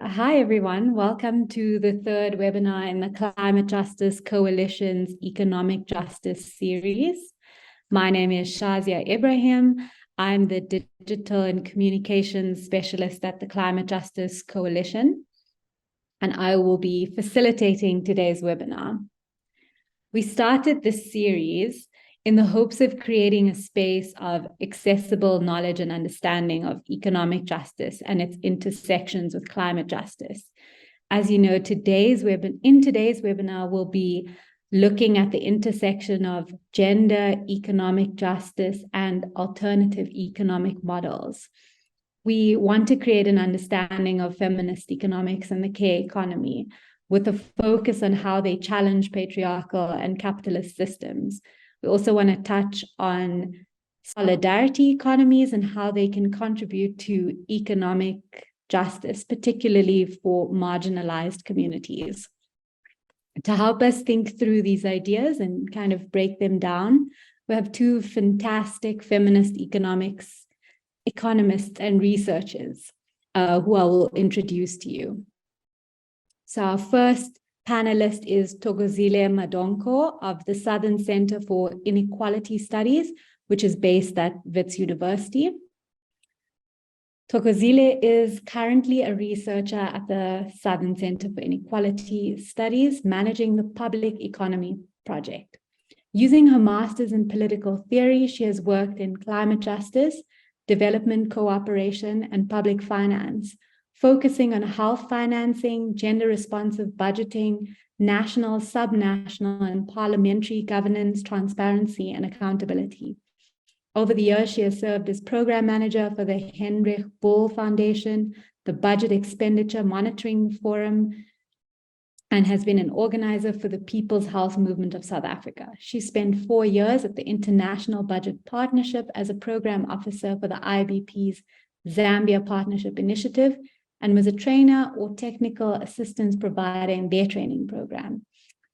Hi, everyone. Welcome to the third webinar in the Climate Justice Coalition's Economic Justice series. My name is Shazia Ibrahim. I'm the Digital and Communications Specialist at the Climate Justice Coalition, and I will be facilitating today's webinar. We started this series in the hopes of creating a space of accessible knowledge and understanding of economic justice and its intersections with climate justice. As you know, in today's webinar, we'll be looking at the intersection of gender, economic justice, and alternative economic models. We want to create an understanding of feminist economics and the care economy, with a focus on how they challenge patriarchal and capitalist systems. We also want to touch on solidarity economies and how they can contribute to economic justice, particularly for marginalised communities. To help us think through these ideas and kind of break them down, we have two fantastic feminist economists and researchers who I will introduce to you. So our first panelist is Thokozile Madonko of the Southern Center for Inequality Studies, which is based at Wits University. Thokozile is currently a researcher at the Southern Center for Inequality Studies, managing the Public Economy Project. Using her master's in political theory, she has worked in climate justice, development cooperation, and public finance, focusing on health financing, gender-responsive budgeting, national, subnational, and parliamentary governance, transparency, and accountability. Over the years, she has served as program manager for the Heinrich Böll Foundation, the Budget Expenditure Monitoring Forum, and has been an organizer for the People's Health Movement of South Africa. She spent 4 years at the International Budget Partnership as a program officer for the IBP's Zambia Partnership Initiative, and was a trainer or technical assistance provider in their training program.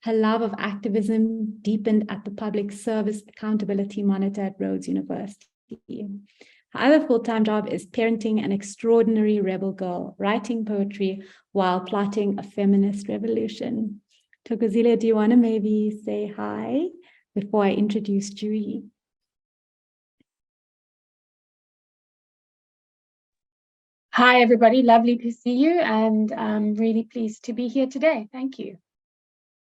Her love of activism deepened at the Public Service Accountability Monitor at Rhodes University. Her other full-time job is parenting an extraordinary rebel girl, writing poetry while plotting a feminist revolution. Thokozile, do you want to maybe say hi before I introduce Julie? Hi, everybody. Lovely to see you, and I'm really pleased to be here today. Thank you.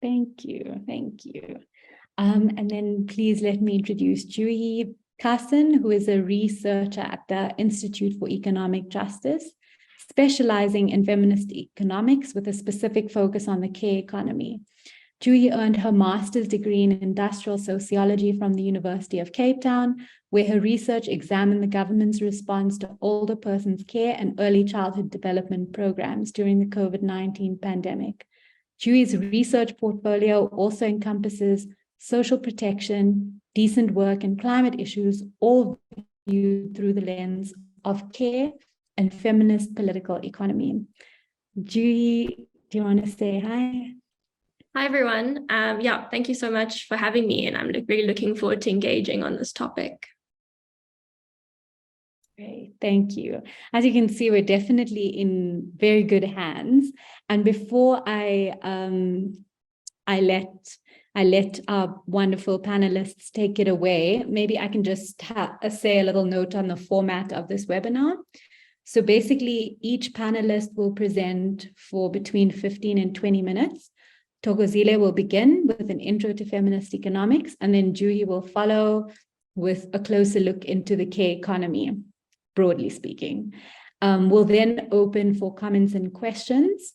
Thank you. Thank you. And then please let me introduce Julie Carson, who is a researcher at the Institute for Economic Justice, specializing in feminist economics with a specific focus on the care economy. Julie earned her master's degree in industrial sociology from the University of Cape Town, where her research examined the government's response to older persons' care and early childhood development programs during the COVID-19 pandemic. Julie's research portfolio also encompasses social protection, decent work, and climate issues, all viewed through the lens of care and feminist political economy. Julie, do you want to say hi? Hi, everyone. Thank you so much for having me, and I'm really looking forward to engaging on this topic. Great, thank you. As you can see, we're definitely in very good hands. And before I let our wonderful panelists take it away, maybe I can just say a little note on the format of this webinar. So basically, each panelist will present for between 15 and 20 minutes. Thokozile will begin with an intro to feminist economics, and then Julie will follow with a closer look into the care economy, broadly speaking. We'll then open for comments and questions.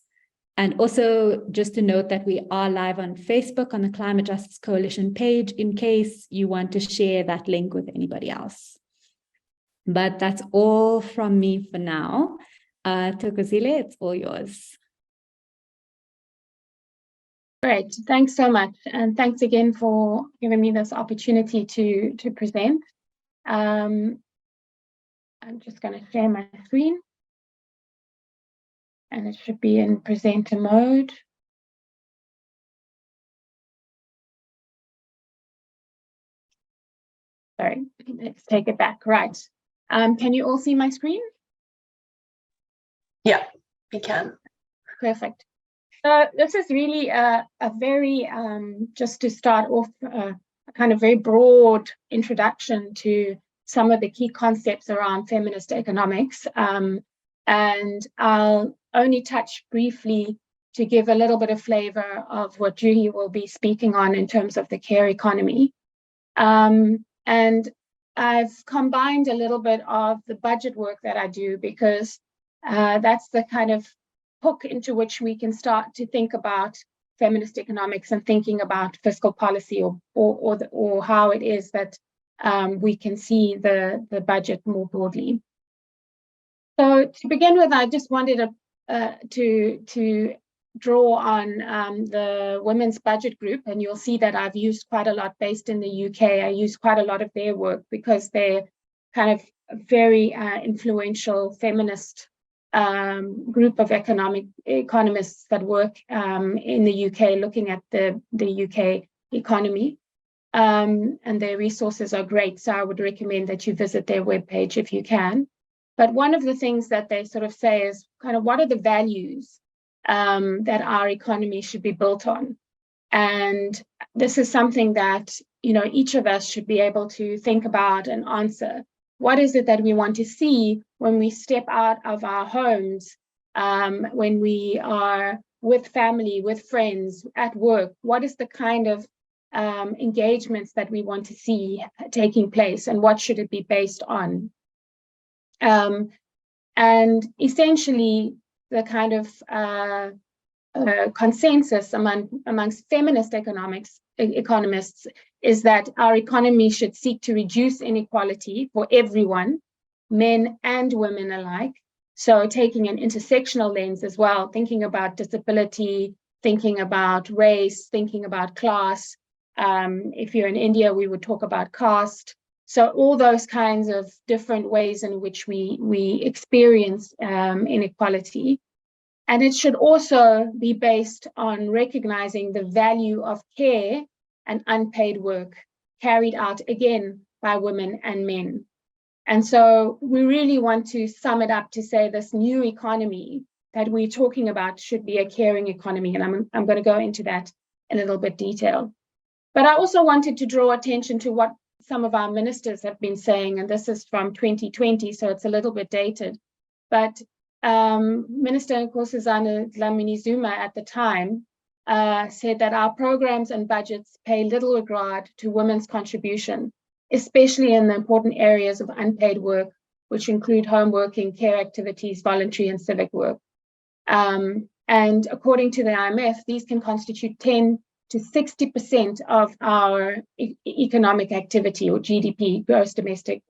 And also just to note that we are live on Facebook on the Climate Justice Coalition page in case you want to share that link with anybody else. But that's all from me for now. Thokozile, it's all yours. Great. Thanks so much. And thanks again for giving me this opportunity to present. I'm just going to share my screen. And it should be in presenter mode. Sorry, let's take it back. Right. Can you all see my screen? Yeah, we can. Perfect. So this is really a very, just to start off, a kind of very broad introduction to some of the key concepts around feminist economics. And I'll only touch briefly to give a little bit of flavor of what Juhi will be speaking on in terms of the care economy. And I've combined a little bit of the budget work that I do, because that's the kind of hook into which we can start to think about feminist economics and thinking about fiscal policy, or how it is that we can see the budget more broadly. So to begin with, I just wanted to draw on the Women's Budget Group, and you'll see that I've used quite a lot based in the UK. I use quite a lot of their work because they're kind of a very influential feminist group of economists that work in the UK looking at the UK economy. And their resources are great, so I would recommend that you visit their webpage if you can. But one of the things that they sort of say is kind of, what are the values that our economy should be built on? And this is something that, you know, each of us should be able to think about and answer. What is it that we want to see when we step out of our homes, when we are with family, with friends, at work? What is the kind of engagements that we want to see taking place, and what should it be based on? And essentially, the kind of consensus amongst feminist economists is that our economy should seek to reduce inequality for everyone, men and women alike. So taking an intersectional lens as well, thinking about disability, thinking about race, thinking about class. If you're in India, we would talk about caste. So all those kinds of different ways in which we experience inequality. And it should also be based on recognizing the value of care and unpaid work carried out, again, by women and men. And so we really want to sum it up to say this new economy that we're talking about should be a caring economy. And I'm going to go into that in a little bit detail. But I also wanted to draw attention to what some of our ministers have been saying, and this is from 2020, so it's a little bit dated. But Minister Nkosazana Dlamini-Zuma at the time said that our programs and budgets pay little regard to women's contribution, especially in the important areas of unpaid work, which include home working, care activities, voluntary and civic work. And according to the IMF, these can constitute 10 to 60% of our economic activity, or GDP, gross domestic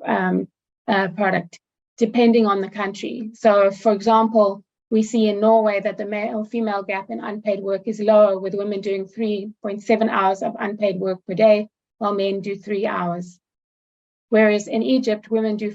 product, depending on the country. So, for example, we see in Norway that the male-female gap in unpaid work is lower, with women doing 3.7 hours of unpaid work per day, while men do 3 hours. Whereas in Egypt, women do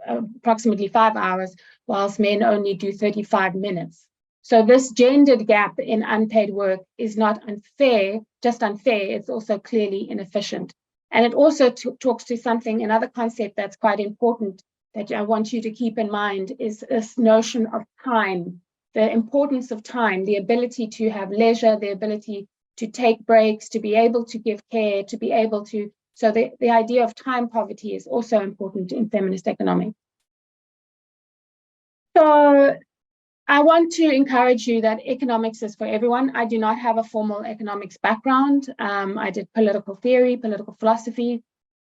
approximately 5 hours, whilst men only do 35 minutes. So this gendered gap in unpaid work is not unfair, just unfair, it's also clearly inefficient. And it also talks to something, another concept that's quite important that I want you to keep in mind, is this notion of time, the importance of time, the ability to have leisure, the ability to take breaks, to be able to give care, to be able to, so the idea of time poverty is also important in feminist economics. So I want to encourage you that economics is for everyone. I do not have a formal economics background. I did political theory, political philosophy,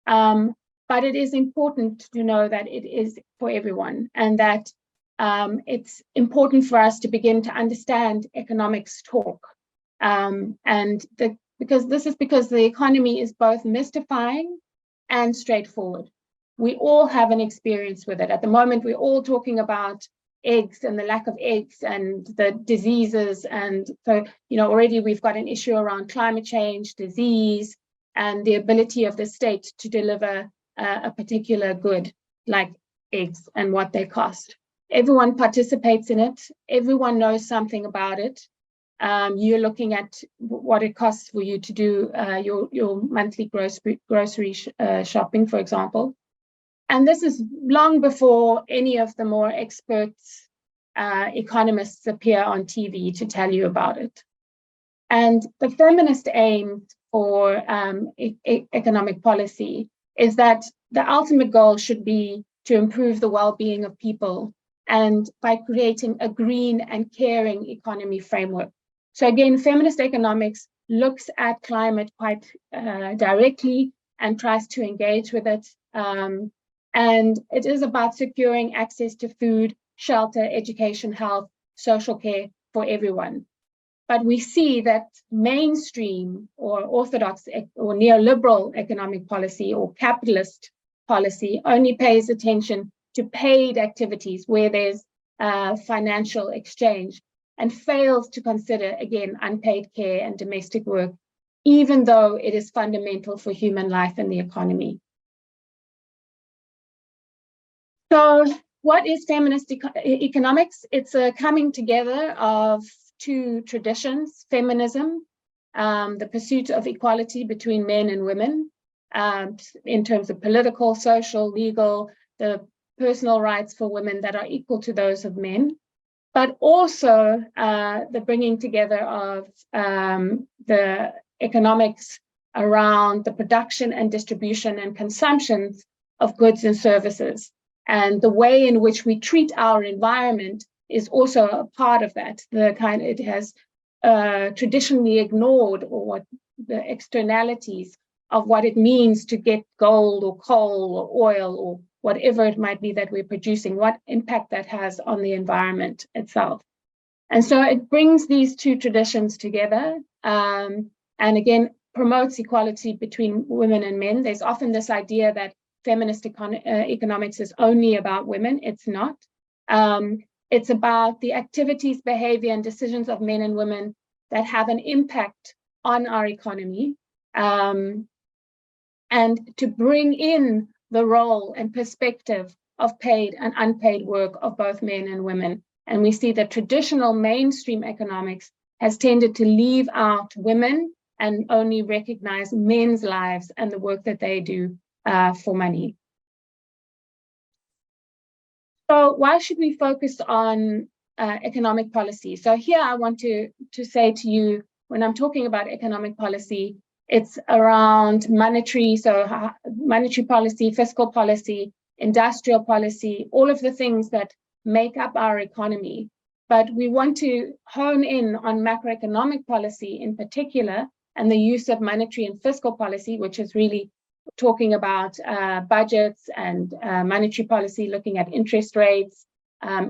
but it is important to know that it is for everyone, and that it's important for us to begin to understand economics talk. Because the economy is both mystifying and straightforward. We all have an experience with it. At the moment, we're all talking about eggs and the lack of eggs and the diseases. And so, you know, already we've got an issue around climate change, disease, and the ability of the state to deliver a particular good like eggs and what they cost. Everyone participates in it. Everyone knows something about it. You're looking at what it costs for you to do your monthly grocery shopping, for example. And this is long before any of the more experts economists appear on TV to tell you about it. And the feminist aim for economic policy is that the ultimate goal should be to improve the well-being of people, and by creating a green and caring economy framework. So again, feminist economics looks at climate quite directly and tries to engage with it. And it is about securing access to food, shelter, education, health, social care for everyone. But we see that mainstream or orthodox or neoliberal economic policy or capitalist policy only pays attention to paid activities where there's financial exchange, and fails to consider, again, unpaid care and domestic work, even though it is fundamental for human life and the economy. So what is feminist economics? It's a coming together of two traditions: feminism, the pursuit of equality between men and women, in terms of political, social, legal, the personal rights for women that are equal to those of men, but also the bringing together of the economics around the production and distribution and consumption of goods and services. And the way in which we treat our environment is also a part of that. It has traditionally ignored or the externalities of what it means to get gold or coal or oil or whatever it might be that we're producing, what impact that has on the environment itself. And so it brings these two traditions together, and again, promotes equality between women and men. There's often this idea that feminist economics is only about women. It's not. It's about the activities, behavior, and decisions of men and women that have an impact on our economy, and to bring in the role and perspective of paid and unpaid work of both men and women. And we see that traditional mainstream economics has tended to leave out women and only recognize men's lives and the work that they do for money. So why should we focus on economic policy? So here I want to say to you, when I'm talking about economic policy, it's around monetary policy, fiscal policy, industrial policy, all of the things that make up our economy. But we want to hone in on macroeconomic policy in particular, and the use of monetary and fiscal policy, which is really talking about budgets and monetary policy, looking at interest rates,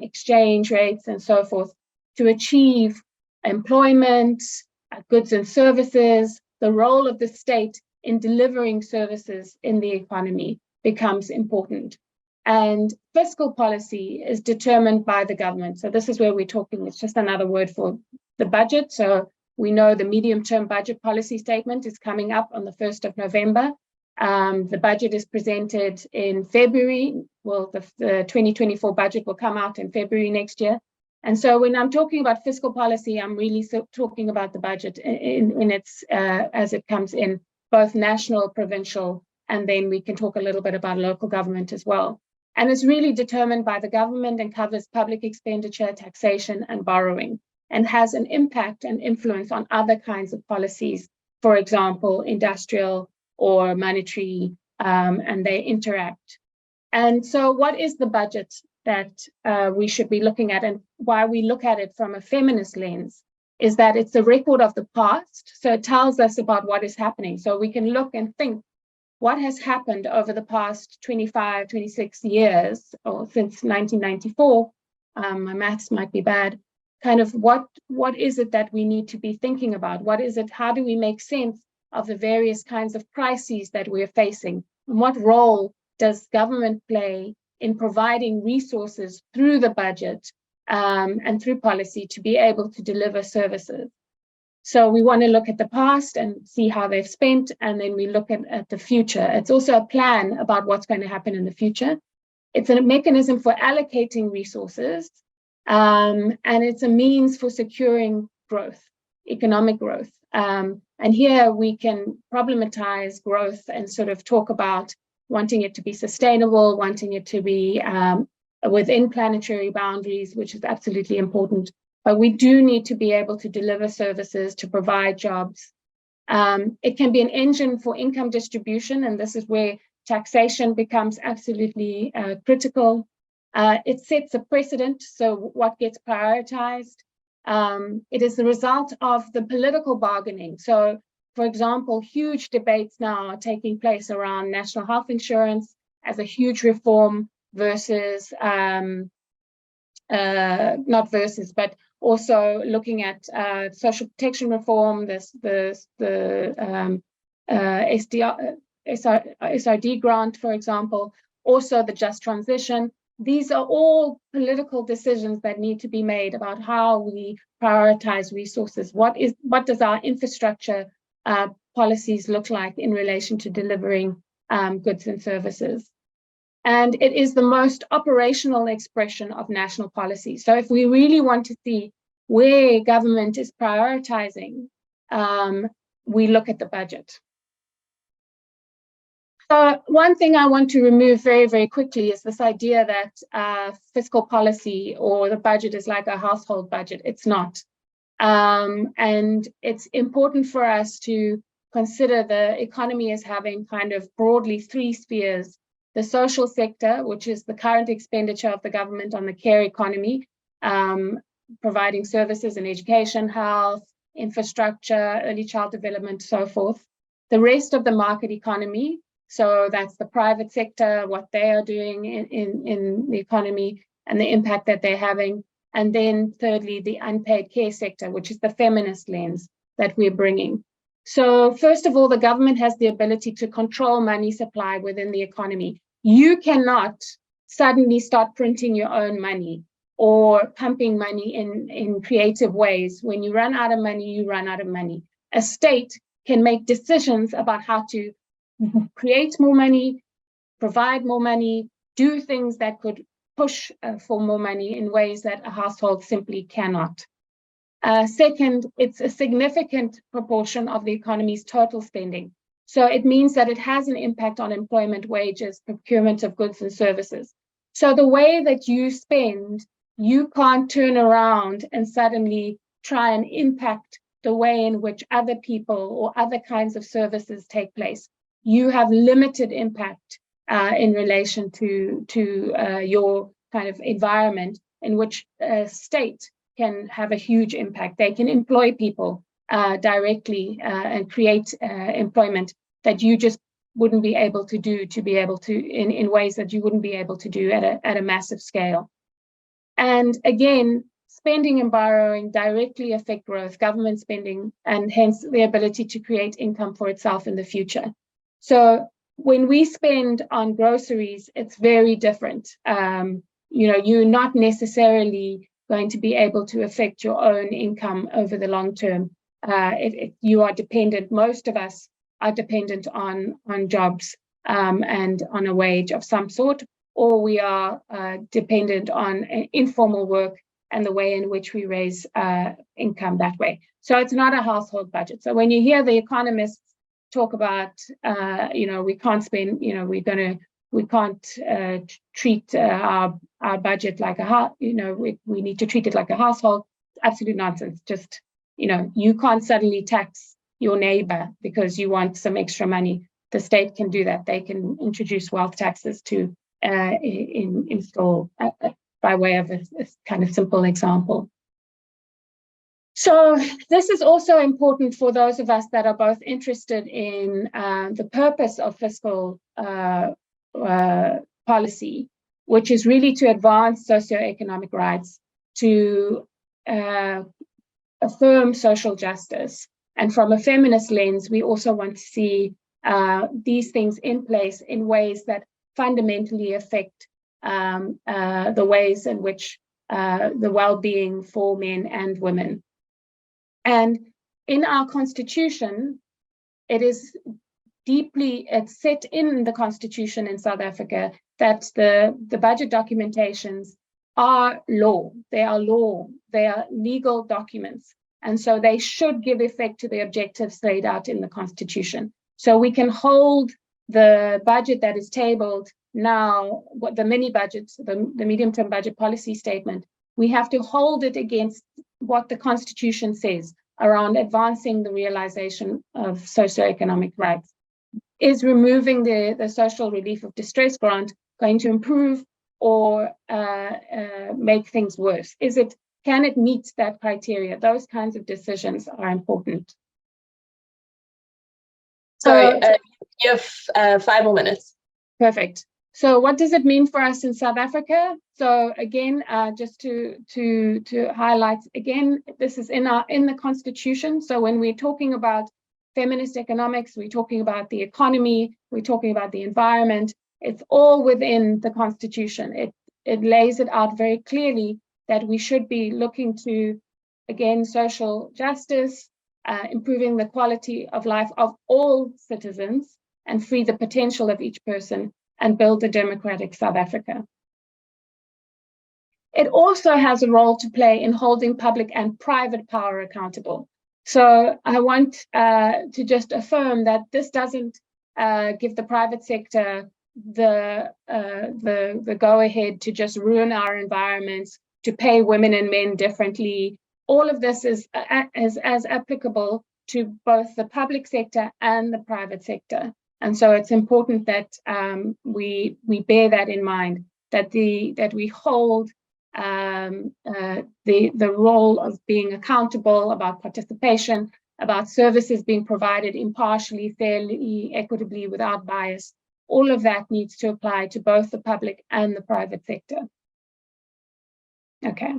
exchange rates, and so forth, to achieve employment, goods and services. The role of the state in delivering services in the economy becomes important. And fiscal policy is determined by the government. So this is where we're talking, it's just another word for the budget. So we know the medium-term budget policy statement is coming up on the 1st of November. The budget is presented in February. Well, the 2024 budget will come out in February next year. And so when I'm talking about fiscal policy, I'm really talking about the budget in its as it comes in, both national, provincial, and then we can talk a little bit about local government as well. And it's really determined by the government and covers public expenditure, taxation, and borrowing, and has an impact and influence on other kinds of policies, for example, industrial or monetary, and they interact. And so what is the budget that we should be looking at, and why we look at it from a feminist lens is that it's a record of the past. So it tells us about what is happening. So we can look and think what has happened over the past 25, 26 years, or since 1994, my maths might be bad, kind of what is it that we need to be thinking about? What is it, how do we make sense of the various kinds of crises that we're facing? And what role does government play in providing resources through the budget and through policy to be able to deliver services? So we want to look at the past and see how they've spent, and then we look at the future. It's also a plan about what's going to happen in the future. It's a mechanism for allocating resources, and it's a means for securing growth, economic growth. And here we can problematize growth and sort of talk about wanting it to be sustainable, wanting it to be within planetary boundaries, which is absolutely important. But we do need to be able to deliver services, to provide jobs. It can be an engine for income distribution, and this is where taxation becomes absolutely critical. It sets a precedent, so what gets prioritized. It is the result of the political bargaining. So, for example, huge debates now are taking place around national health insurance as a huge reform versus, not versus, but also looking at social protection reform, the SRD grant, for example, also the just transition. These are all political decisions that need to be made about how we prioritize resources. What does our infrastructure policies look like in relation to delivering goods and services? And it is the most operational expression of national policy. So if we really want to see where government is prioritizing, we look at the budget. So one thing I want to remove very, very quickly is this idea that fiscal policy or the budget is like a household budget. It's not. And it's important for us to consider the economy as having kind of broadly three spheres. The social sector, which is the current expenditure of the government on the care economy, providing services in education, health, infrastructure, early child development, so forth. The rest of the market economy, so that's the private sector, what they are doing in the economy and the impact that they're having. And then thirdly, the unpaid care sector, which is the feminist lens that we're bringing. So first of all, the government has the ability to control money supply within the economy. You cannot suddenly start printing your own money or pumping money in creative ways. When you run out of money, you run out of money. A state can make decisions about how to create more money, provide more money, do things that could push for more money in ways that a household simply cannot. Second, it's a significant proportion of the economy's total spending. So it means that it has an impact on employment, wages, procurement of goods and services. So the way that you spend, you can't turn around and suddenly try and impact the way in which other people or other kinds of services take place. You have limited impact in relation to your kind of environment in which a state can have a huge impact. They can employ people directly and create employment that you just wouldn't be able to do in ways that you wouldn't be able to do at a massive scale. And again, spending and borrowing directly affect growth, government spending, and hence the ability to create income for itself in the future. So when we spend on groceries, it's very different. You're not necessarily going to be able to affect your own income over the long term. If you are dependent, most of us are dependent on jobs and on a wage of some sort, or we are dependent on informal work and the way in which we raise income that way. So it's not a household budget. So when you hear the economists talk about, we can't spend, we can't treat our budget like we need to treat it like a household. Absolute nonsense. Just, you can't suddenly tax your neighbor because you want some extra money. The state can do that. They can introduce wealth taxes to install by way of a kind of simple example. So this is also important for those of us that are both interested in the purpose of fiscal policy, which is really to advance socioeconomic rights, to affirm social justice. And from a feminist lens, we also want to see these things in place in ways that fundamentally affect the ways in which the well-being for men and women. And in our constitution, it's set in the constitution in South Africa that the budget documentations are law. They are law. They are legal documents. And so they should give effect to the objectives laid out in the constitution. So we can hold the budget that is tabled now, what the mini budget, the medium-term budget policy statement, we have to hold it against what the Constitution says around advancing the realization of socioeconomic rights. Is removing the social relief of distress grant going to improve or make things worse? Can it meet that criteria? Those kinds of decisions are important. Sorry, you have 5 more minutes. Perfect. So what does it mean for us in South Africa? So again, just to highlight again, this is in the Constitution. So when we're talking about feminist economics, we're talking about the economy, we're talking about the environment, it's all within the Constitution. It lays it out very clearly that we should be looking to, again, social justice, improving the quality of life of all citizens and free the potential of each person and build a democratic South Africa. It also has a role to play in holding public and private power accountable. So I want to just affirm that this doesn't give the private sector the go-ahead to just ruin our environments, to pay women and men differently. All of this is as applicable to both the public sector and the private sector. And so it's important that we bear that in mind, that we hold the role of being accountable, about participation, about services being provided impartially, fairly, equitably, without bias. All of that needs to apply to both the public and the private sector. Okay,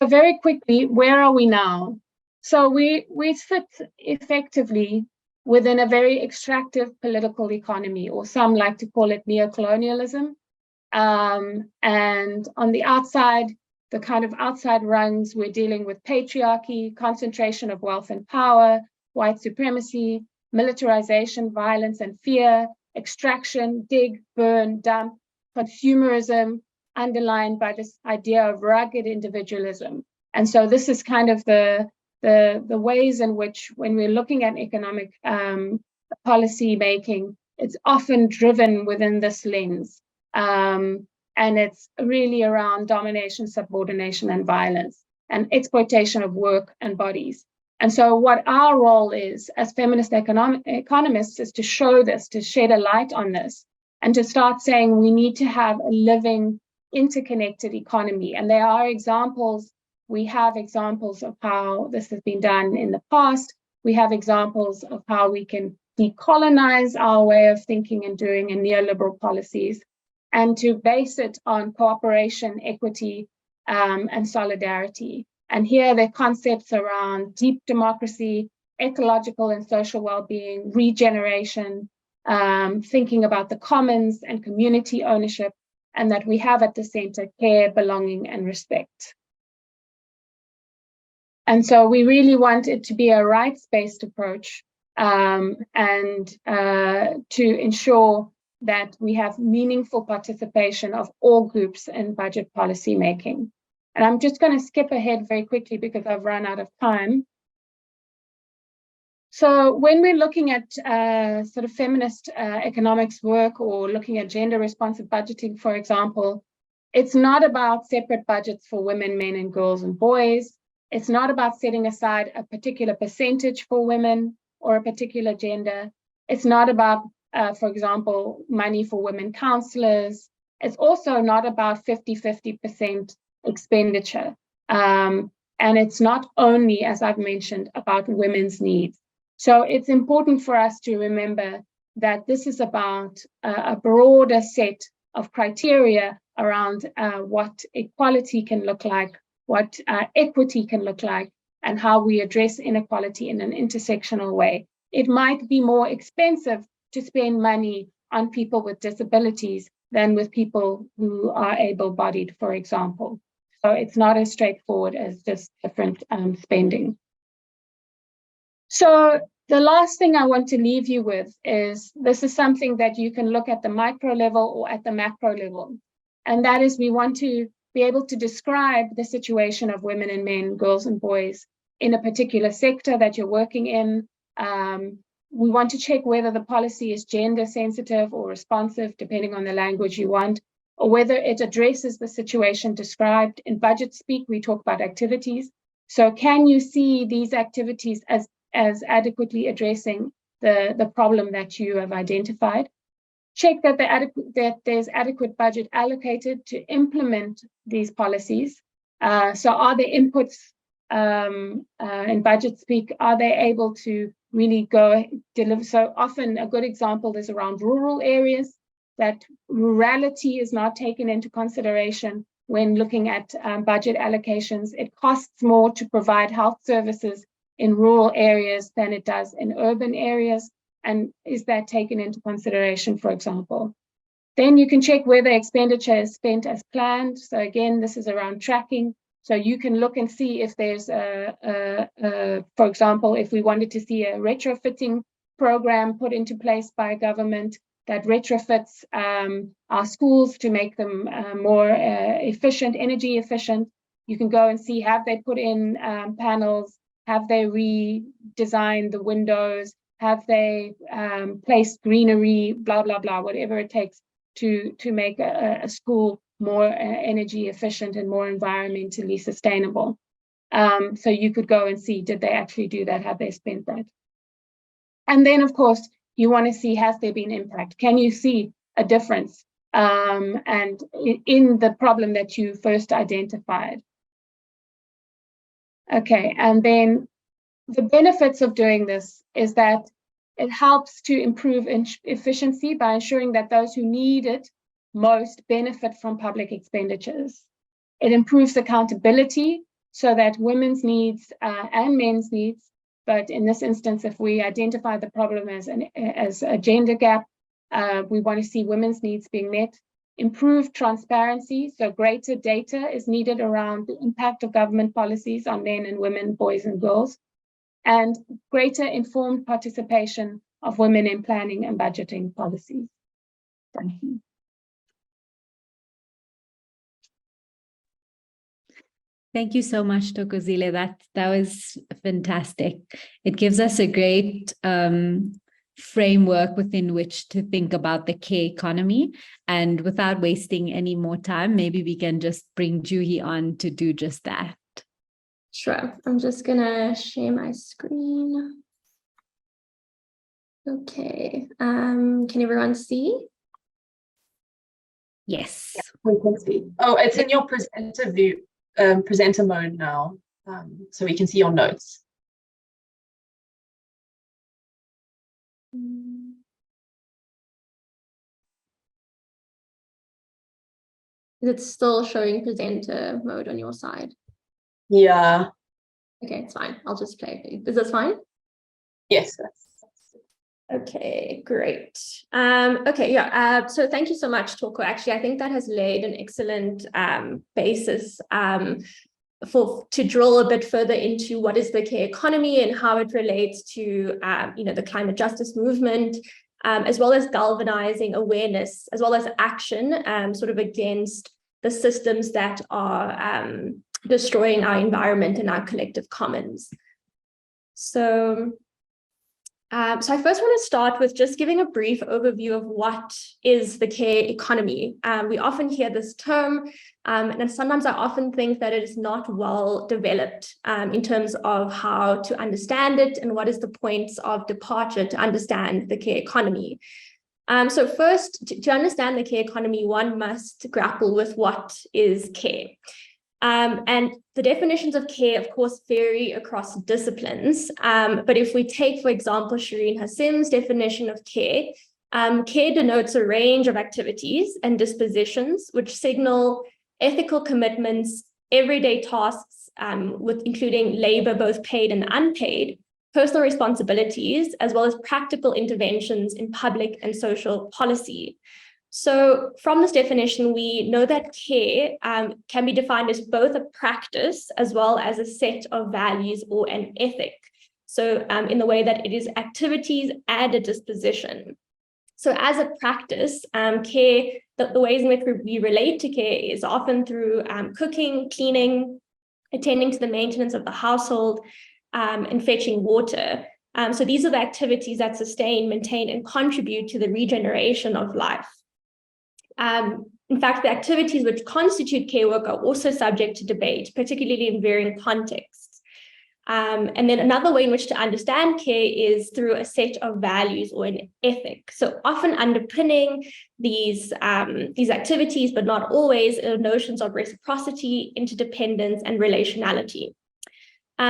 so very quickly, where are we now? So we sit effectively within a very extractive political economy, or some like to call it neocolonialism. And on the outside, the kind of outside rungs, we're dealing with patriarchy, concentration of wealth and power, white supremacy, militarization, violence and fear, extraction, dig, burn, dump, consumerism, underlined by this idea of rugged individualism. And so this is kind of the ways in which, when we're looking at economic policy making, it's often driven within this lens. And it's really around domination, subordination, and violence, and exploitation of work and bodies. And so what our role is as feminist economists is to show this, to shed a light on this, and to start saying we need to have a living, interconnected economy. And there are examples. We have examples of how this has been done in the past. We have examples of how we can decolonize our way of thinking and doing in neoliberal policies, and to base it on cooperation, equity, and solidarity. And here the concepts around deep democracy, ecological and social well-being, regeneration, thinking about the commons and community ownership, and that we have at the center care, belonging, and respect. And so we really want it to be a rights-based approach, and to ensure that we have meaningful participation of all groups in budget policy making. And I'm just going to skip ahead very quickly because I've run out of time. So when we're looking at sort of feminist economics work, or looking at gender responsive budgeting, for example, it's not about separate budgets for women, men, and girls and boys. It's not about setting aside a particular percentage for women or a particular gender. It's not about, for example, money for women counselors. It's also not about 50-50% expenditure. And it's not only, as I've mentioned, about women's needs. So it's important for us to remember that this is about a broader set of criteria around what equality can look like, what equity can look like, and how we address inequality in an intersectional way. It might be more expensive to spend money on people with disabilities than with people who are able-bodied, for example. So it's not as straightforward as just different spending. So the last thing I want to leave you with is, this is something that you can look at the micro level or at the macro level. And that is, we want to be able to describe the situation of women and men, girls and boys in a particular sector that you're working in, We want to check whether the policy is gender sensitive or responsive, depending on the language you want, or whether it addresses the situation described. In budget speak, we talk about activities. So can you see these activities as adequately addressing the problem that you have identified? Check that there's adequate budget allocated to implement these policies. So are the inputs in budget speak, are they able to really go deliver? So often a good example is around rural areas, that rurality is not taken into consideration when looking at budget allocations. It costs more to provide health services in rural areas than it does in urban areas. And is that taken into consideration, for example? Then you can check whether expenditure is spent as planned. So again, this is around tracking. So you can look and see if there's for example, if we wanted to see a retrofitting program put into place by government that retrofits our schools to make them more efficient, energy efficient. You can go and see, have they put in panels? Have they redesigned the windows? Have they placed greenery, blah, blah, blah, whatever it takes to make a school more energy efficient and more environmentally sustainable. So you could go and see, did they actually do that? Have they spent that? And then, of course, you want to see, has there been impact? Can you see a difference and in the problem that you first identified? Okay, and then the benefits of doing this is that it helps to improve efficiency by ensuring that those who need it most benefit from public expenditures. It improves accountability so that women's needs and men's needs, but in this instance, if we identify the problem as a gender gap, we want to see women's needs being met. Improved transparency, so greater data is needed around the impact of government policies on men and women, boys and girls, and greater informed participation of women in planning and budgeting policies. Thank you. Thank you so much, Thokozile. That was fantastic. It gives us a great framework within which to think about the care economy. And without wasting any more time, maybe we can just bring Juhi on to do just that. Sure. I'm just gonna share my screen. Okay. Can everyone see? Yes. We can see. Oh, it's in your presenter view, presenter mode now, so we can see your notes. Is it still showing presenter mode on your side? Yeah. Okay, it's fine. I'll just play. Is this fine? Yes. Okay, great. Okay, yeah. So thank you so much, Toko. Actually, I think that has laid an excellent basis to drill a bit further into what is the care economy and how it relates to the climate justice movement, as well as galvanizing awareness as well as action sort of against the systems that are destroying our environment and our collective commons. So I first want to start with just giving a brief overview of what is the care economy. We often hear this term, and sometimes I often think that it is not well developed in terms of how to understand it and what is the points of departure to understand the care economy. So first, to understand the care economy, one must grapple with what is care. And the definitions of care, of course, vary across disciplines. But if we take, for example, Shireen Hassim's definition of care, care denotes a range of activities and dispositions which signal ethical commitments, everyday tasks, with including labor, both paid and unpaid, personal responsibilities, as well as practical interventions in public and social policy. So from this definition, we know that care can be defined as both a practice as well as a set of values or an ethic. So in the way that it is activities and a disposition. So as a practice, care, the ways in which we relate to care is often through cooking, cleaning, attending to the maintenance of the household, and fetching water. So these are the activities that sustain, maintain, and contribute to the regeneration of life. In fact, the activities which constitute care work are also subject to debate, particularly in varying contexts. And then another way in which to understand care is through a set of values or an ethic. So often underpinning these activities, but not always, are notions of reciprocity, interdependence, and relationality.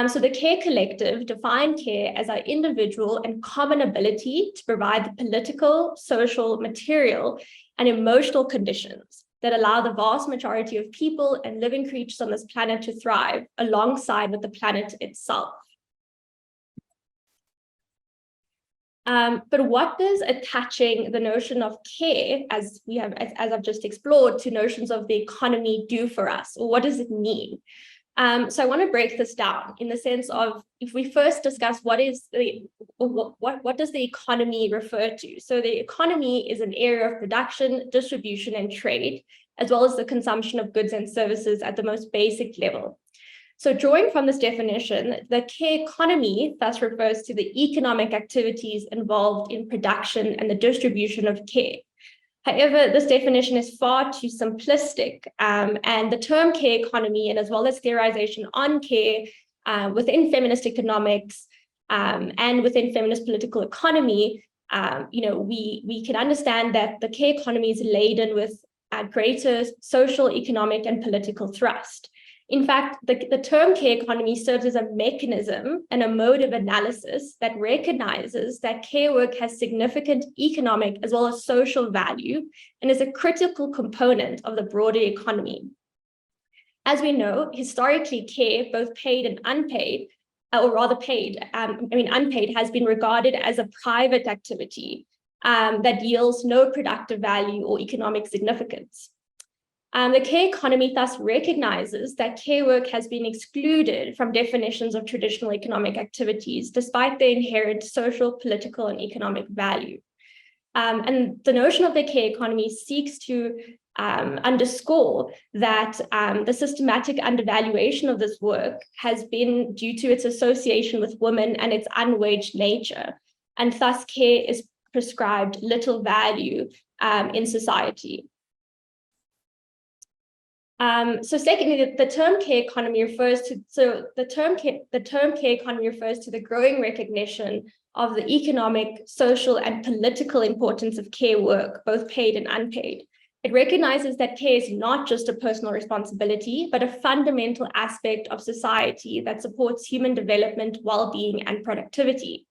So the Care Collective define care as our individual and common ability to provide the political, social, material, and emotional conditions that allow the vast majority of people and living creatures on this planet to thrive alongside with the planet itself. But what does attaching the notion of care, as I've just explored, to notions of the economy do for us? Or what does it mean? So I want to break this down in the sense of, if we first discuss what does the economy refer to? So the economy is an area of production, distribution, and trade, as well as the consumption of goods and services at the most basic level. So drawing from this definition, the care economy thus refers to the economic activities involved in production and the distribution of care. However, this definition is far too simplistic, and the term care economy, and as well as theorization on care within feminist economics and within feminist political economy, we can understand that the care economy is laden with greater social, economic, and political thrust. In fact, the term care economy serves as a mechanism and a mode of analysis that recognizes that care work has significant economic as well as social value and is a critical component of the broader economy. As we know, historically, care, both paid and unpaid, or rather paid, unpaid, has been regarded as a private activity that yields no productive value or economic significance. The care economy thus recognizes that care work has been excluded from definitions of traditional economic activities, despite their inherent social, political, and economic value. And the notion of the care economy seeks to underscore that the systematic undervaluation of this work has been due to its association with women and its unwaged nature, and thus care is prescribed little value in society. So secondly, the term care economy refers to the growing recognition of the economic, social, and political importance of care work, both paid and unpaid. It recognizes that care is not just a personal responsibility, but a fundamental aspect of society that supports human development, well-being, and productivity.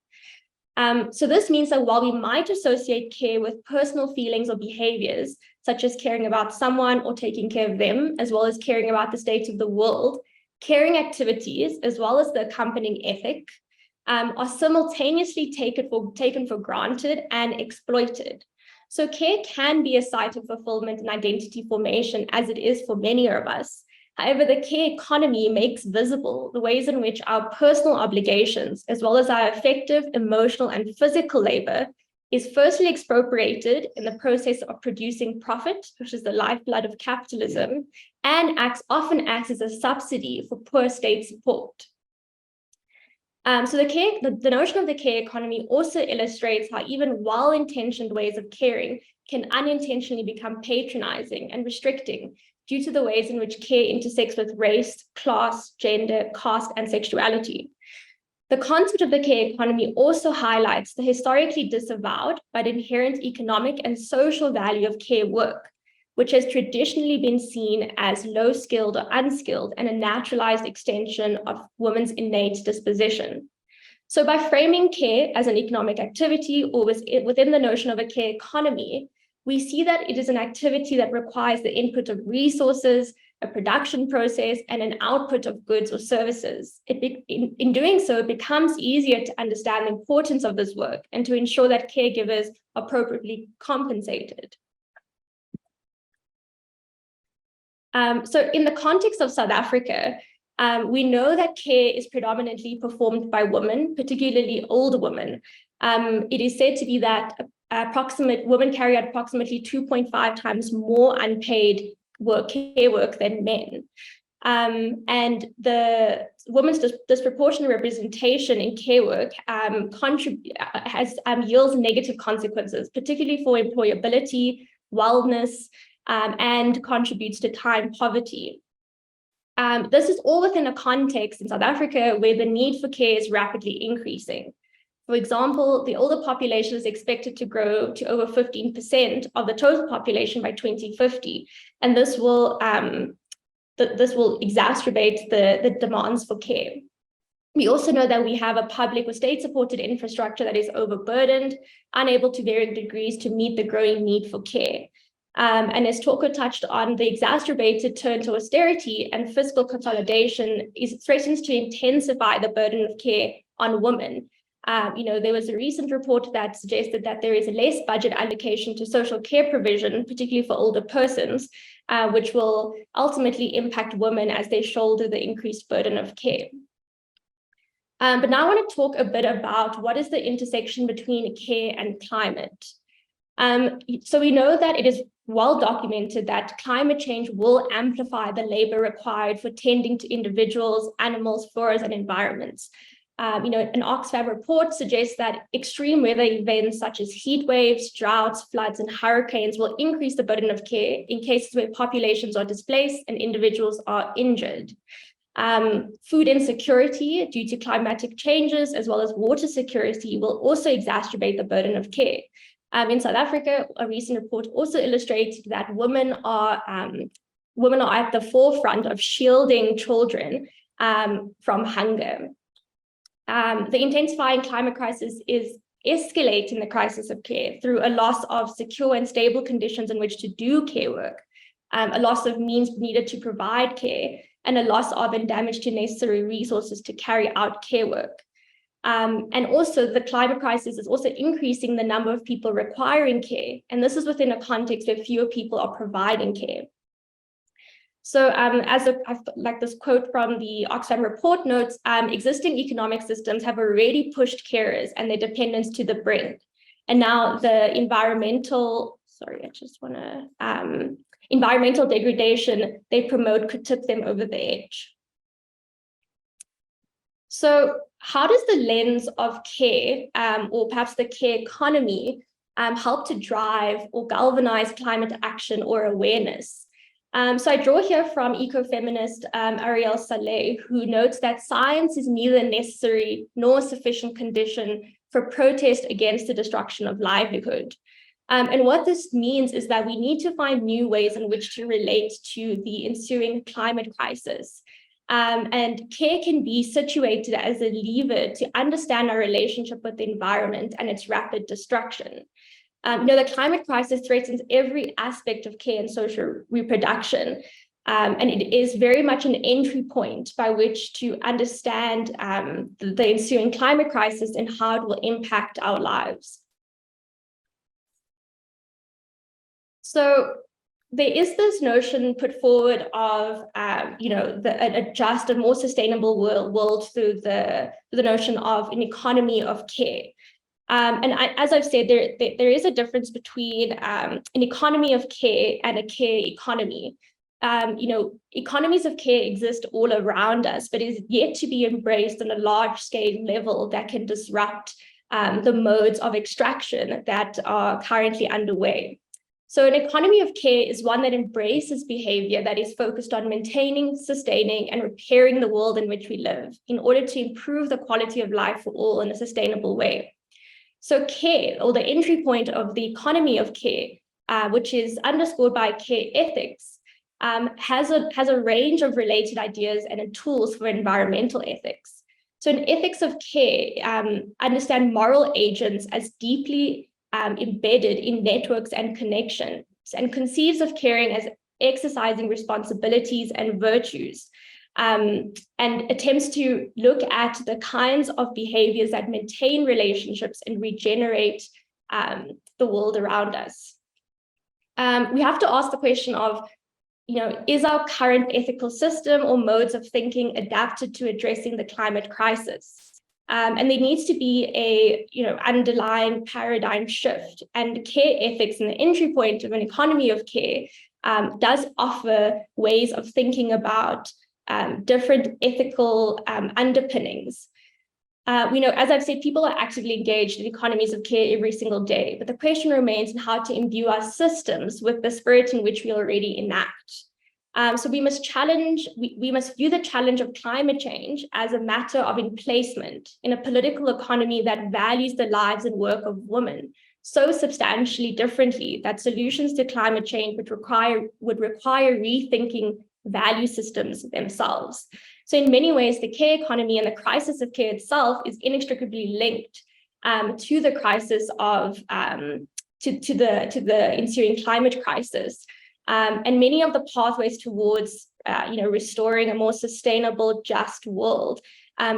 So this means that while we might associate care with personal feelings or behaviors, such as caring about someone or taking care of them, as well as caring about the state of the world, caring activities, as well as the accompanying ethic, are simultaneously taken for granted and exploited. So care can be a site of fulfillment and identity formation, as it is for many of us. However, the care economy makes visible the ways in which our personal obligations, as well as our effective, emotional, and physical labor, is firstly expropriated in the process of producing profit, which is the lifeblood of capitalism, and often acts as a subsidy for poor state support. So the notion of the care economy also illustrates how even well-intentioned ways of caring can unintentionally become patronizing and restricting due to the ways in which care intersects with race, class, gender, caste, and sexuality. The concept of the care economy also highlights the historically disavowed but inherent economic and social value of care work, which has traditionally been seen as low-skilled or unskilled and a naturalized extension of women's innate disposition. So by framing care as an economic activity or within the notion of a care economy, we see that it is an activity that requires the input of resources, a production process, and an output of goods or services. In doing so, it becomes easier to understand the importance of this work and to ensure that caregivers are appropriately compensated. So in the context of South Africa, we know that care is predominantly performed by women, particularly older women. It is said to be that women carry out approximately 2.5 times more unpaid care work than men. And the women's disproportionate representation in care work yields negative consequences, particularly for employability, wellness, and contributes to time poverty. This is all within a context in South Africa where the need for care is rapidly increasing. For example, the older population is expected to grow to over 15% of the total population by 2050, and this will exacerbate the demands for care. We also know that we have a public or state-supported infrastructure that is overburdened, unable to varying degrees to meet the growing need for care. And as Toko touched on, the exacerbated turn to austerity and fiscal consolidation threatens to intensify the burden of care on women. There was a recent report that suggested that there is a less budget allocation to social care provision, particularly for older persons, which will ultimately impact women as they shoulder the increased burden of care. But now I want to talk a bit about what is the intersection between care and climate. So we know that it is well documented that climate change will amplify the labor required for tending to individuals, animals, floras, and environments. An Oxfam report suggests that extreme weather events such as heat waves, droughts, floods, and hurricanes will increase the burden of care in cases where populations are displaced and individuals are injured. Food insecurity due to climatic changes, as well as water security, will also exacerbate the burden of care. In South Africa, a recent report also illustrated that women are at the forefront of shielding children from hunger. The intensifying climate crisis is escalating the crisis of care through a loss of secure and stable conditions in which to do care work, a loss of means needed to provide care, and a loss of and damage to necessary resources to carry out care work. And also the climate crisis is also increasing the number of people requiring care. And this is within a context where fewer people are providing care. So like this quote from the Oxfam report notes, existing economic systems have already pushed carers and their dependents to the brink. And now the environmental degradation they promote could tip them over the edge. So how does the lens of care, or perhaps the care economy, help to drive or galvanize climate action or awareness? So I draw here from eco-feminist Ariel Saleh, who notes that science is neither necessary nor sufficient condition for protest against the destruction of livelihood. And what this means is that we need to find new ways in which to relate to the ensuing climate crisis. And care can be situated as a lever to understand our relationship with the environment and its rapid destruction. The climate crisis threatens every aspect of care and social reproduction. And it is very much an entry point by which to understand the ensuing climate crisis and how it will impact our lives. So there is this notion put forward of, a just, a more sustainable world through the notion of an economy of care. As I've said, there is a difference between an economy of care and a care economy. Economies of care exist all around us, but is yet to be embraced on a large scale level that can disrupt the modes of extraction that are currently underway. So an economy of care is one that embraces behavior that is focused on maintaining, sustaining, and repairing the world in which we live in order to improve the quality of life for all in a sustainable way. So care, or the entry point of the economy of care, which is underscored by care ethics, has a range of related ideas and tools for environmental ethics. So in ethics of care, understand moral agents as deeply embedded in networks and connections, and conceives of caring as exercising responsibilities and virtues, and attempts to look at the kinds of behaviors that maintain relationships and regenerate the world around us. We have to ask the question of, is our current ethical system or modes of thinking adapted to addressing the climate crisis? And there needs to be a underlying paradigm shift, and care ethics and the entry point of an economy of care does offer ways of thinking about different ethical underpinnings. We know, as I've said, people are actively engaged in economies of care every single day, but the question remains in how to imbue our systems with the spirit in which we already enact. So we must view the challenge of climate change as a matter of emplacement in a political economy that values the lives and work of women so substantially differently that solutions to climate change would require rethinking value systems themselves. So in many ways, the care economy and the crisis of care itself is inextricably linked to the crisis of to the ensuing climate crisis. And many of the pathways towards restoring a more sustainable, just world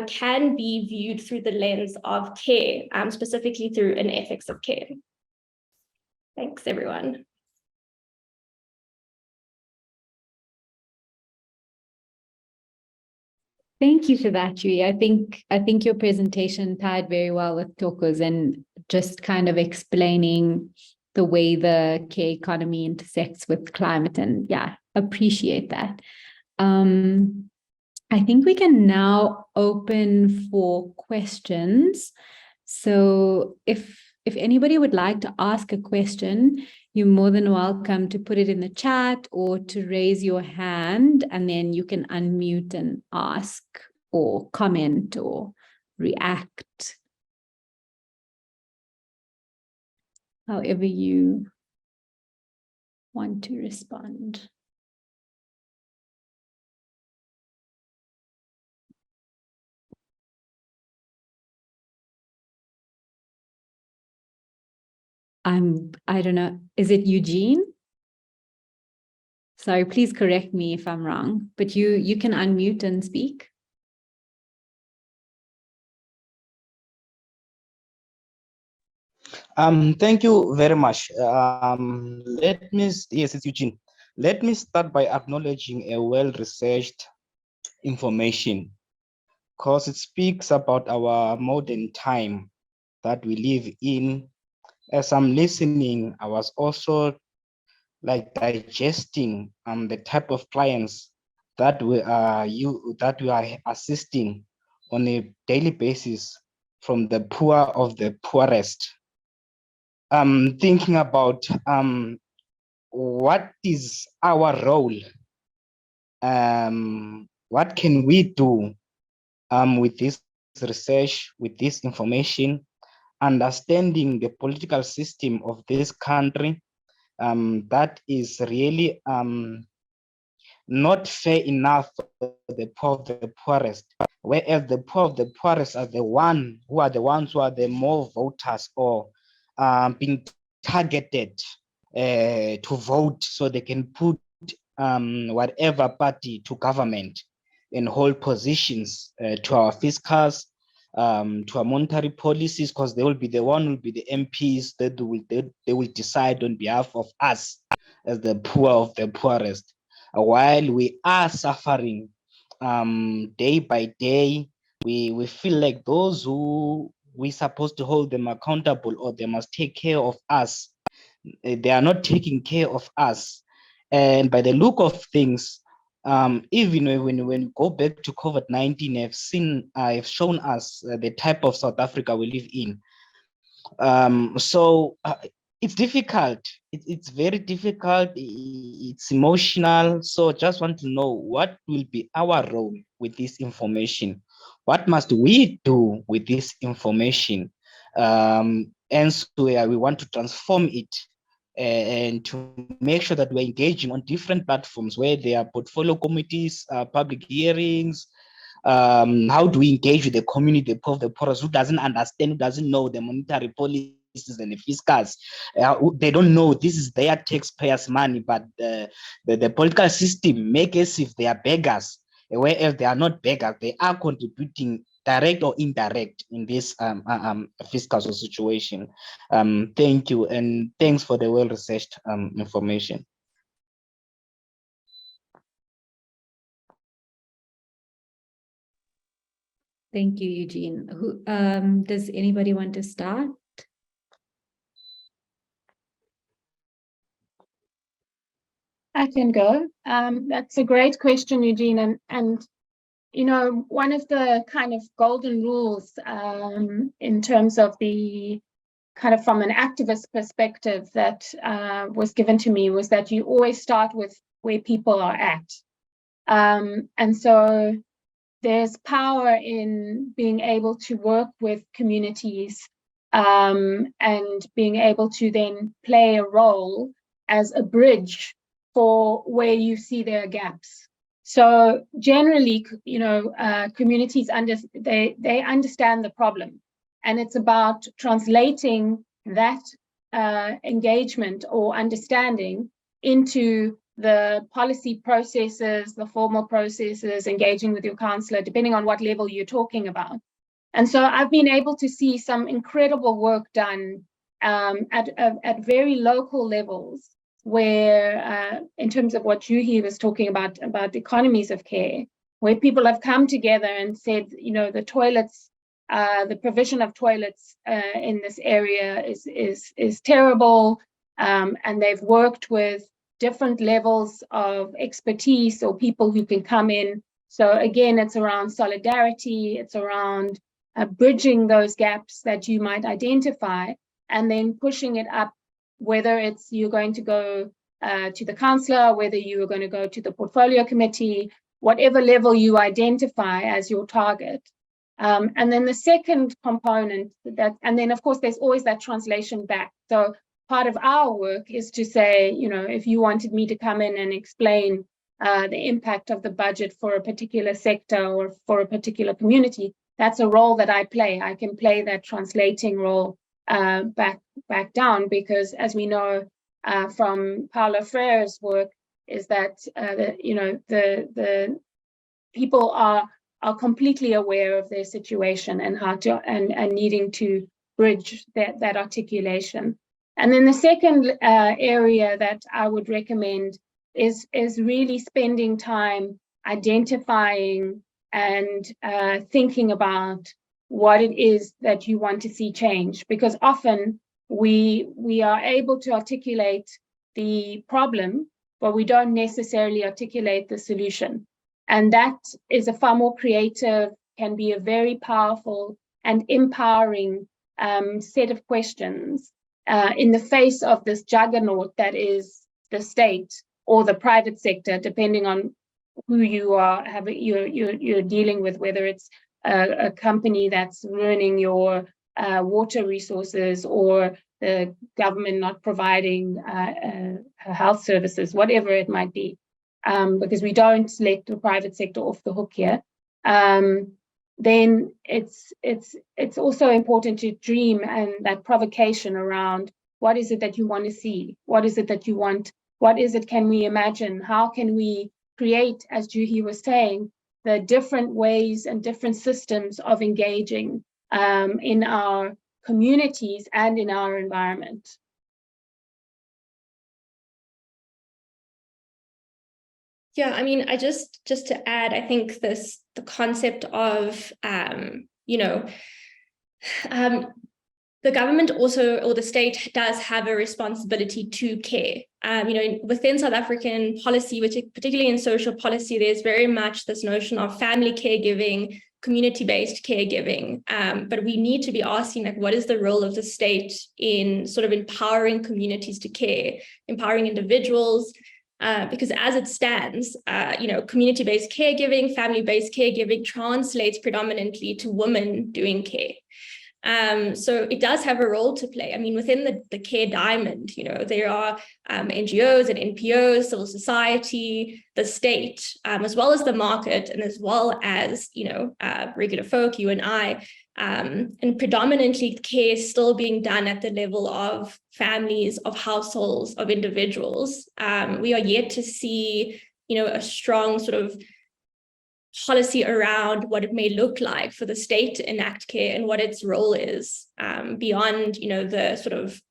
can be viewed through the lens of care, specifically through an ethics of care. Thanks, everyone. Thank you for that, Jui. I think your presentation tied very well with Toko's and just kind of explaining the way the care economy intersects with climate, and yeah, appreciate that. I think we can now open for questions. So if anybody would like to ask a question, you're more than welcome to put it in the chat or to raise your hand, and then you can unmute and ask or comment or react. However you want to respond. I don't know, is it Eugene? Sorry, please correct me if I'm wrong, but you can unmute and speak. Thank you very much. Yes, it's Eugene. Let me start by acknowledging a well-researched information, because it speaks about our modern time that we live in. As I'm listening, I was also like digesting the type of clients that we are assisting on a daily basis, from the poor of the poorest. Thinking about what is our role, what can we do with this research, with this information, understanding the political system of this country, that is really not fair enough for the poor of the poorest, whereas the poor of the poorest are the ones who are the more voters, or being targeted to vote so they can put whatever party to government and hold positions to our fiscals, to our monetary policies, because they will be the MPs that they will decide on behalf of us as the poor of the poorest, while we are suffering day by day. We feel like those who we're supposed to hold them accountable, or they must take care of us, they are not taking care of us. And by the look of things, even when we go back to COVID-19, I've shown us the type of South Africa we live in. So it's difficult. It's very difficult. It's emotional. So just want to know, what will be our role with this information? What must we do with this information? And so we want to transform it, and to make sure that we're engaging on different platforms where there are portfolio committees, public hearings. How do we engage with the community, the poor of the poorest, who doesn't understand, who doesn't know the monetary policies and the fiscals? They don't know this is their taxpayers' money, but the political system make as if they are beggars, whereas they are not beggars. They are contributing, direct or indirect, in this fiscal situation. Thank you, and thanks for the well-researched information. Thank you, Eugene. Who does anybody want to start? I can go. That's a great question, Eugene. And you know, one of the kind of golden rules in terms of the kind of from an activist perspective that was given to me was that you always start with where people are at. And so there's power in being able to work with communities and being able to then play a role as a bridge for where you see there are gaps. So generally, you know, communities they understand the problem, and it's about translating that engagement or understanding into the policy processes, the formal processes, engaging with your counselor, depending on what level you're talking about. And so I've been able to see some incredible work done at very local levels, where in terms of what Juhi was talking about economies of care, where people have come together and said, you know, the toilets, the provision of toilets in this area is terrible, and they've worked with different levels of expertise or people who can come in. So again, it's around solidarity, it's around bridging those gaps that you might identify, and then pushing it up, whether it's you're going to go to the councillor, whether you are going to go to the portfolio committee, whatever level you identify as your target. And then the second component, and then of course there's always that translation back. So part of our work is to say, you know, if you wanted me to come in and explain the impact of the budget for a particular sector or for a particular community, that's a role that I play. I can play that translating role back down, because as we know from Paulo Freire's work, is that the people are completely aware of their situation and how to and needing to bridge that articulation. And then the second area that I would recommend is really spending time identifying and thinking about what it is that you want to see change, because often we are able to articulate the problem, but we don't necessarily articulate the solution. And that is a far more creative, can be a very powerful and empowering set of questions in the face of this juggernaut that is the state or the private sector, depending on who you are you're dealing with, whether it's a company that's ruining your water resources, or the government not providing health services, whatever it might be, because we don't let the private sector off the hook here. Then it's also important to dream, and that provocation around what is it that you want to see, what is it that you want, what is it can we imagine, how can we create, as Juhi was saying, the different ways and different systems of engaging in our communities and in our environment. Yeah, I mean, I just to add, I think the concept of the government also, or the state does have a responsibility to care. Within South African policy, which particularly in social policy, there's very much this notion of family caregiving, community-based caregiving. But we need to be asking, like, what is the role of the state in sort of empowering communities to care, empowering individuals? Because as it stands, community-based caregiving, family-based caregiving translates predominantly to women doing care. So it does have a role to play. I mean, within the care diamond, there are NGOs and NPOs, civil society, the state, as well as the market, and as well as, regular folk, you and I, and predominantly care is still being done at the level of families, of households, of individuals. We are yet to see, a strong sort of policy around what it may look like for the state to enact care and what its role is, beyond, the sort of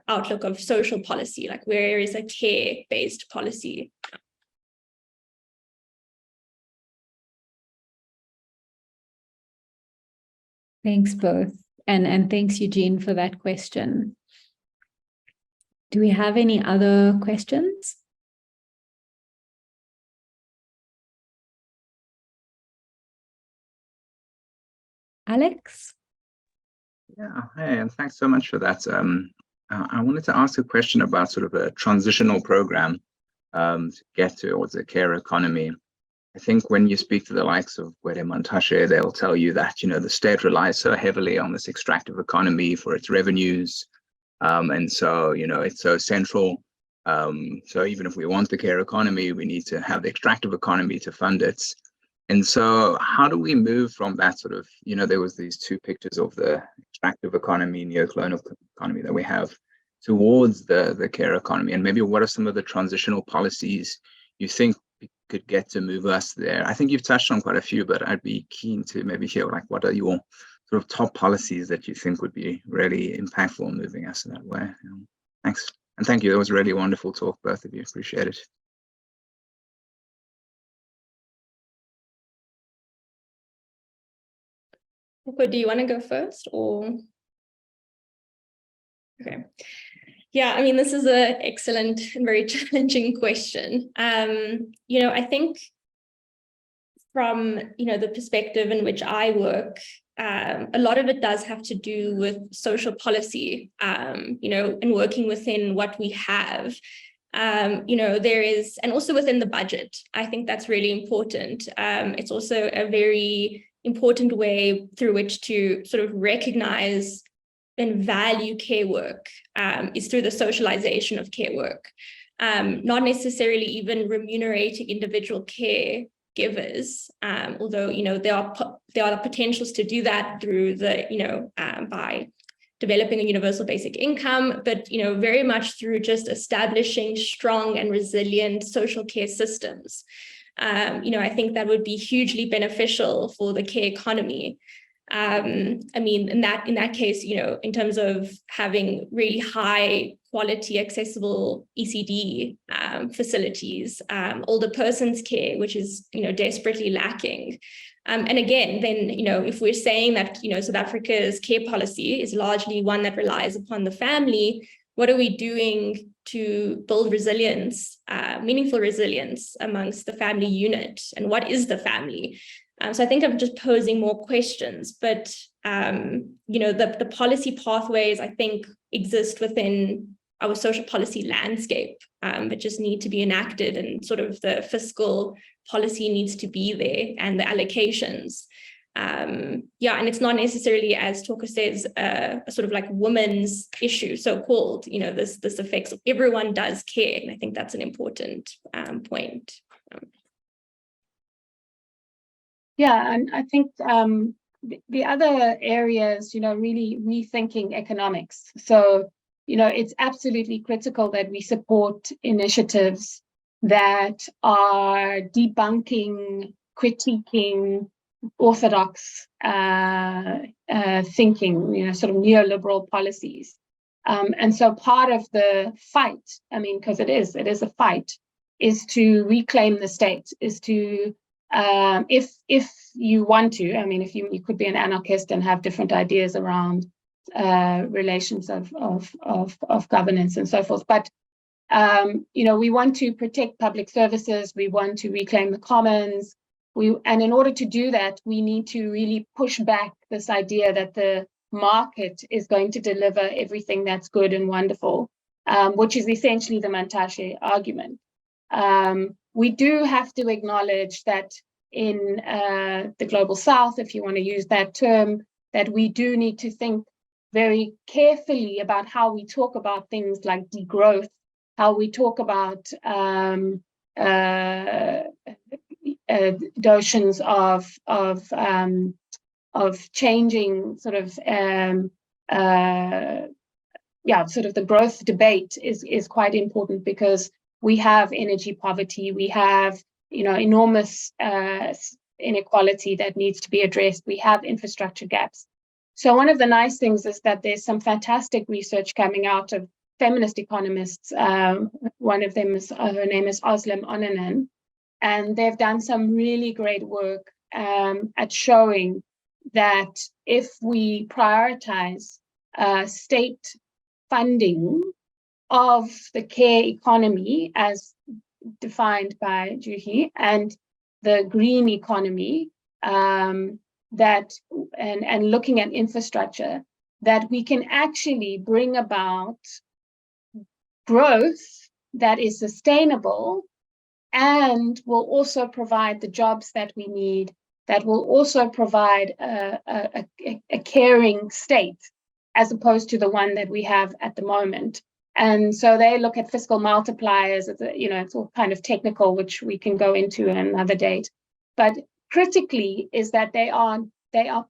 outlook of social policy, like where is a care-based policy. Thanks both. And thanks, Eugene, for that question. Do we have any other questions? Alex? Yeah, hey, and thanks so much for that. I wanted to ask a question about sort of a transitional program to get towards a care economy. I think when you speak to the likes of Gwede Montashe, they'll tell you that, the state relies so heavily on this extractive economy for its revenues. And so, it's so central. So even if we want the care economy, we need to have the extractive economy to fund it. And so how do we move from that sort of, there was these two pictures of the extractive economy, neocolonial economy that we have towards the care economy? And maybe what are some of the transitional policies you think could get to move us there? I think you've touched on quite a few, but I'd be keen to maybe hear what are your sort of top policies that you think would be really impactful in moving us in that way. Thanks. And thank you. That was a really wonderful talk, both of you. Appreciate it. Do you want to go first, or? Okay. Yeah, I mean, this is an excellent and very challenging question. I think from, the perspective in which I work, a lot of it does have to do with social policy, and working within what we have. There is, and also within the budget. I think that's really important. It's also a very important way through which to sort of recognize and value care work, is through the socialization of care work, not necessarily even remunerating individual care givers, although there are potentials to do that through the by developing a universal basic income, but very much through just establishing strong and resilient social care systems. I think that would be hugely beneficial for the care economy. I mean, in that case, in terms of having really high quality accessible ECD facilities, older persons care, which is desperately lacking. And again, then if we're saying that South Africa's care policy is largely one that relies upon the family, what are we doing to build resilience, meaningful resilience amongst the family unit? And what is the family? So I think I'm just posing more questions, but the policy pathways, I think, exist within our social policy landscape, but just need to be enacted, and sort of the fiscal policy needs to be there, and the allocations. And it's not necessarily, as Toko says, a sort of like women's issue, so-called. This affects everyone does care, and I think that's an important point. Yeah, and I think the other areas, really rethinking economics. So, it's absolutely critical that we support initiatives that are debunking, critiquing orthodox thinking, sort of neoliberal policies. And so part of the fight, because it is a fight, is to reclaim the state, is to if you want to, if you could be an anarchist and have different ideas around relations of governance and so forth, but we want to protect public services, we want to reclaim the commons, and in order to do that, we need to really push back this idea that the market is going to deliver everything that's good and wonderful, which is essentially the Montashe argument. We do have to acknowledge that in the global south, if you want to use that term, that we do need to think very carefully about how we talk about things like degrowth, how we talk about notions of changing sort of sort of the growth debate is quite important, because we have energy poverty, we have enormous inequality that needs to be addressed, we have infrastructure gaps. So one of the nice things is that there's some fantastic research coming out of feminist economists. One of them is, her name is Özlem Onanen, and they've done some really great work at showing that if we prioritize state funding of the care economy as defined by Juhi and the green economy, that, and looking at infrastructure, that we can actually bring about growth that is sustainable and will also provide the jobs that we need, that will also provide a caring state, as opposed to the one that we have at the moment. And so they look at fiscal multipliers, it's all kind of technical, which we can go into in another date. But critically is that they are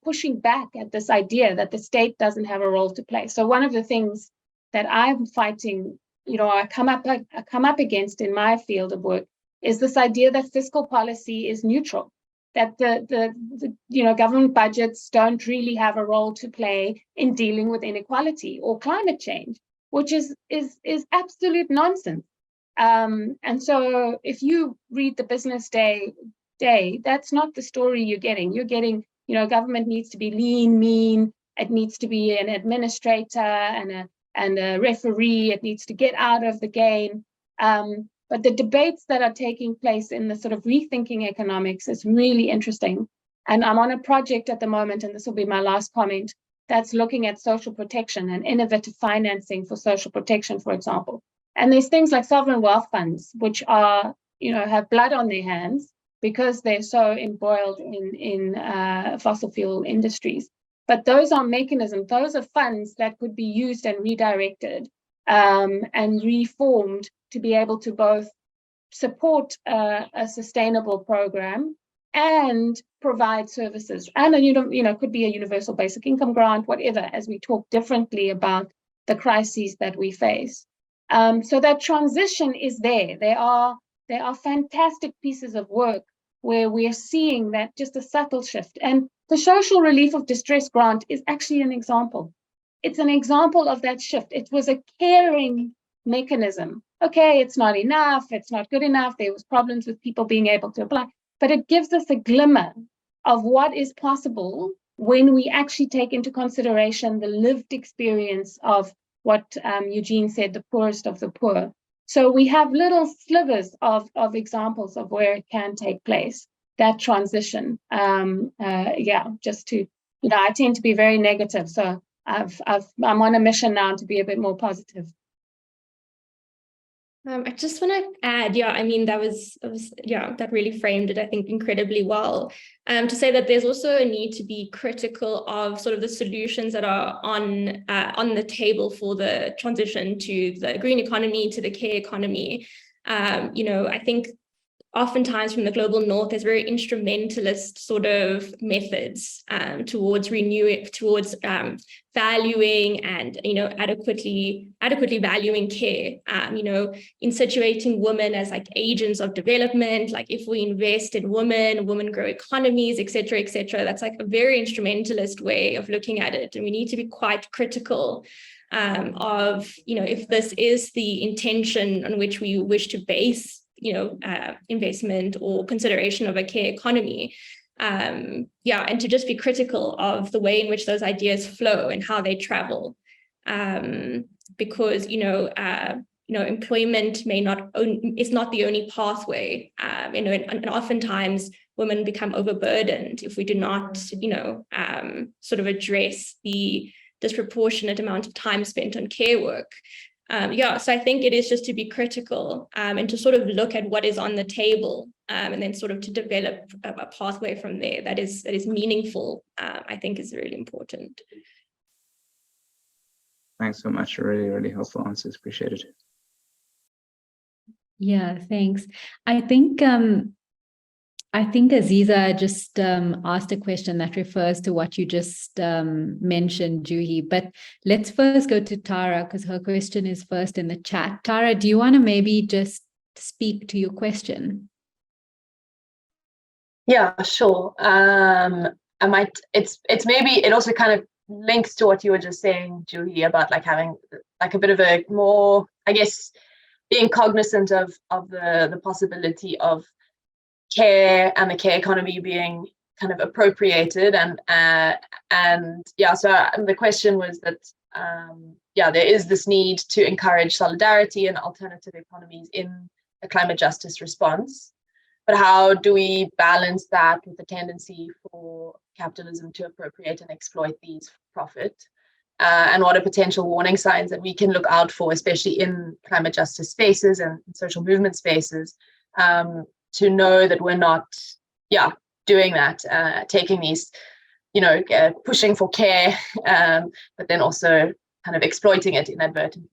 pushing back at this idea that the state doesn't have a role to play. So one of the things that I'm fighting, I come up against in my field of work, is this idea that fiscal policy is neutral, that the government budgets don't really have a role to play in dealing with inequality or climate change, which is absolute nonsense. And so if you read the Business Day, that's not the story you're getting. You're getting, government needs to be lean, mean, it needs to be an administrator and a referee, it needs to get out of the game. But the debates that are taking place in the sort of rethinking economics is really interesting. And I'm on a project at the moment, and this will be my last comment, that's looking at social protection and innovative financing for social protection, for example. And there's things like sovereign wealth funds, which are, have blood on their hands because they're so embroiled in fossil fuel industries. But those are mechanisms, those are funds that could be used and redirected and reformed to be able to both support a sustainable program and provide services. And could be a universal basic income grant, whatever, as we talk differently about the crises that we face. So that transition is there. There are fantastic pieces of work where we're seeing that just a subtle shift. And the social relief of distress grant is actually an example. It's an example of that shift. It was a caring mechanism. Okay, it's not enough, it's not good enough, there was problems with people being able to apply, but it gives us a glimmer of what is possible when we actually take into consideration the lived experience of what Eugene said, the poorest of the poor. So we have little slivers of examples of where it can take place, that transition. Just to, I tend to be very negative, so I'm on a mission now to be a bit more positive. I just want to add, that really framed it, I think, incredibly well. To say that there's also a need to be critical of sort of the solutions that are on the table for the transition to the green economy, to the care economy. I think oftentimes from the global north, there's very instrumentalist sort of methods towards valuing and adequately valuing care. In situating women as like agents of development, like if we invest in women grow economies, etc., etc. That's like a very instrumentalist way of looking at it, and we need to be quite critical of if this is the intention on which we wish to base investment or consideration of a care economy, and to just be critical of the way in which those ideas flow and how they travel, because employment is not the only pathway, and oftentimes women become overburdened if we do not sort of address the disproportionate amount of time spent on care work. So I think it is just to be critical and to sort of look at what is on the table, and then sort of to develop a pathway from there that is meaningful, I think is really important. Thanks so much. Really, really helpful answers. Appreciate it. Yeah, thanks. I think Aziza just asked a question that refers to what you just mentioned, Juhi. But let's first go to Tara, because her question is first in the chat. Tara, do you want to maybe just speak to your question? Yeah, sure. It's maybe it also kind of links to what you were just saying, Juhi, about like having like a bit of a more, I guess, being cognizant of the possibility of care and the care economy being kind of appropriated, and so the question was that there is this need to encourage solidarity and alternative economies in a climate justice response, but how do we balance that with the tendency for capitalism to appropriate and exploit these for profit? And what are potential warning signs that we can look out for, especially in climate justice spaces and social movement spaces, to know that we're not, doing that, taking these, pushing for care, but then also kind of exploiting it inadvertently.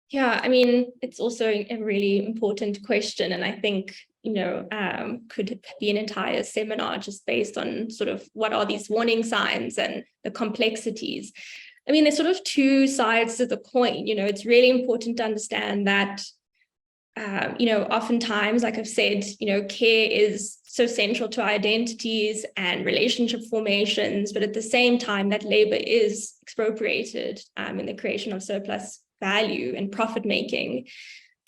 Yeah, I mean, it's also a really important question, and I think, could be an entire seminar just based on sort of what are these warning signs and the complexities. I mean, there's sort of two sides to the coin. It's really important to understand that, oftentimes, like I've said, care is so central to our identities and relationship formations, but at the same time, that labor is expropriated in the creation of surplus value and profit making.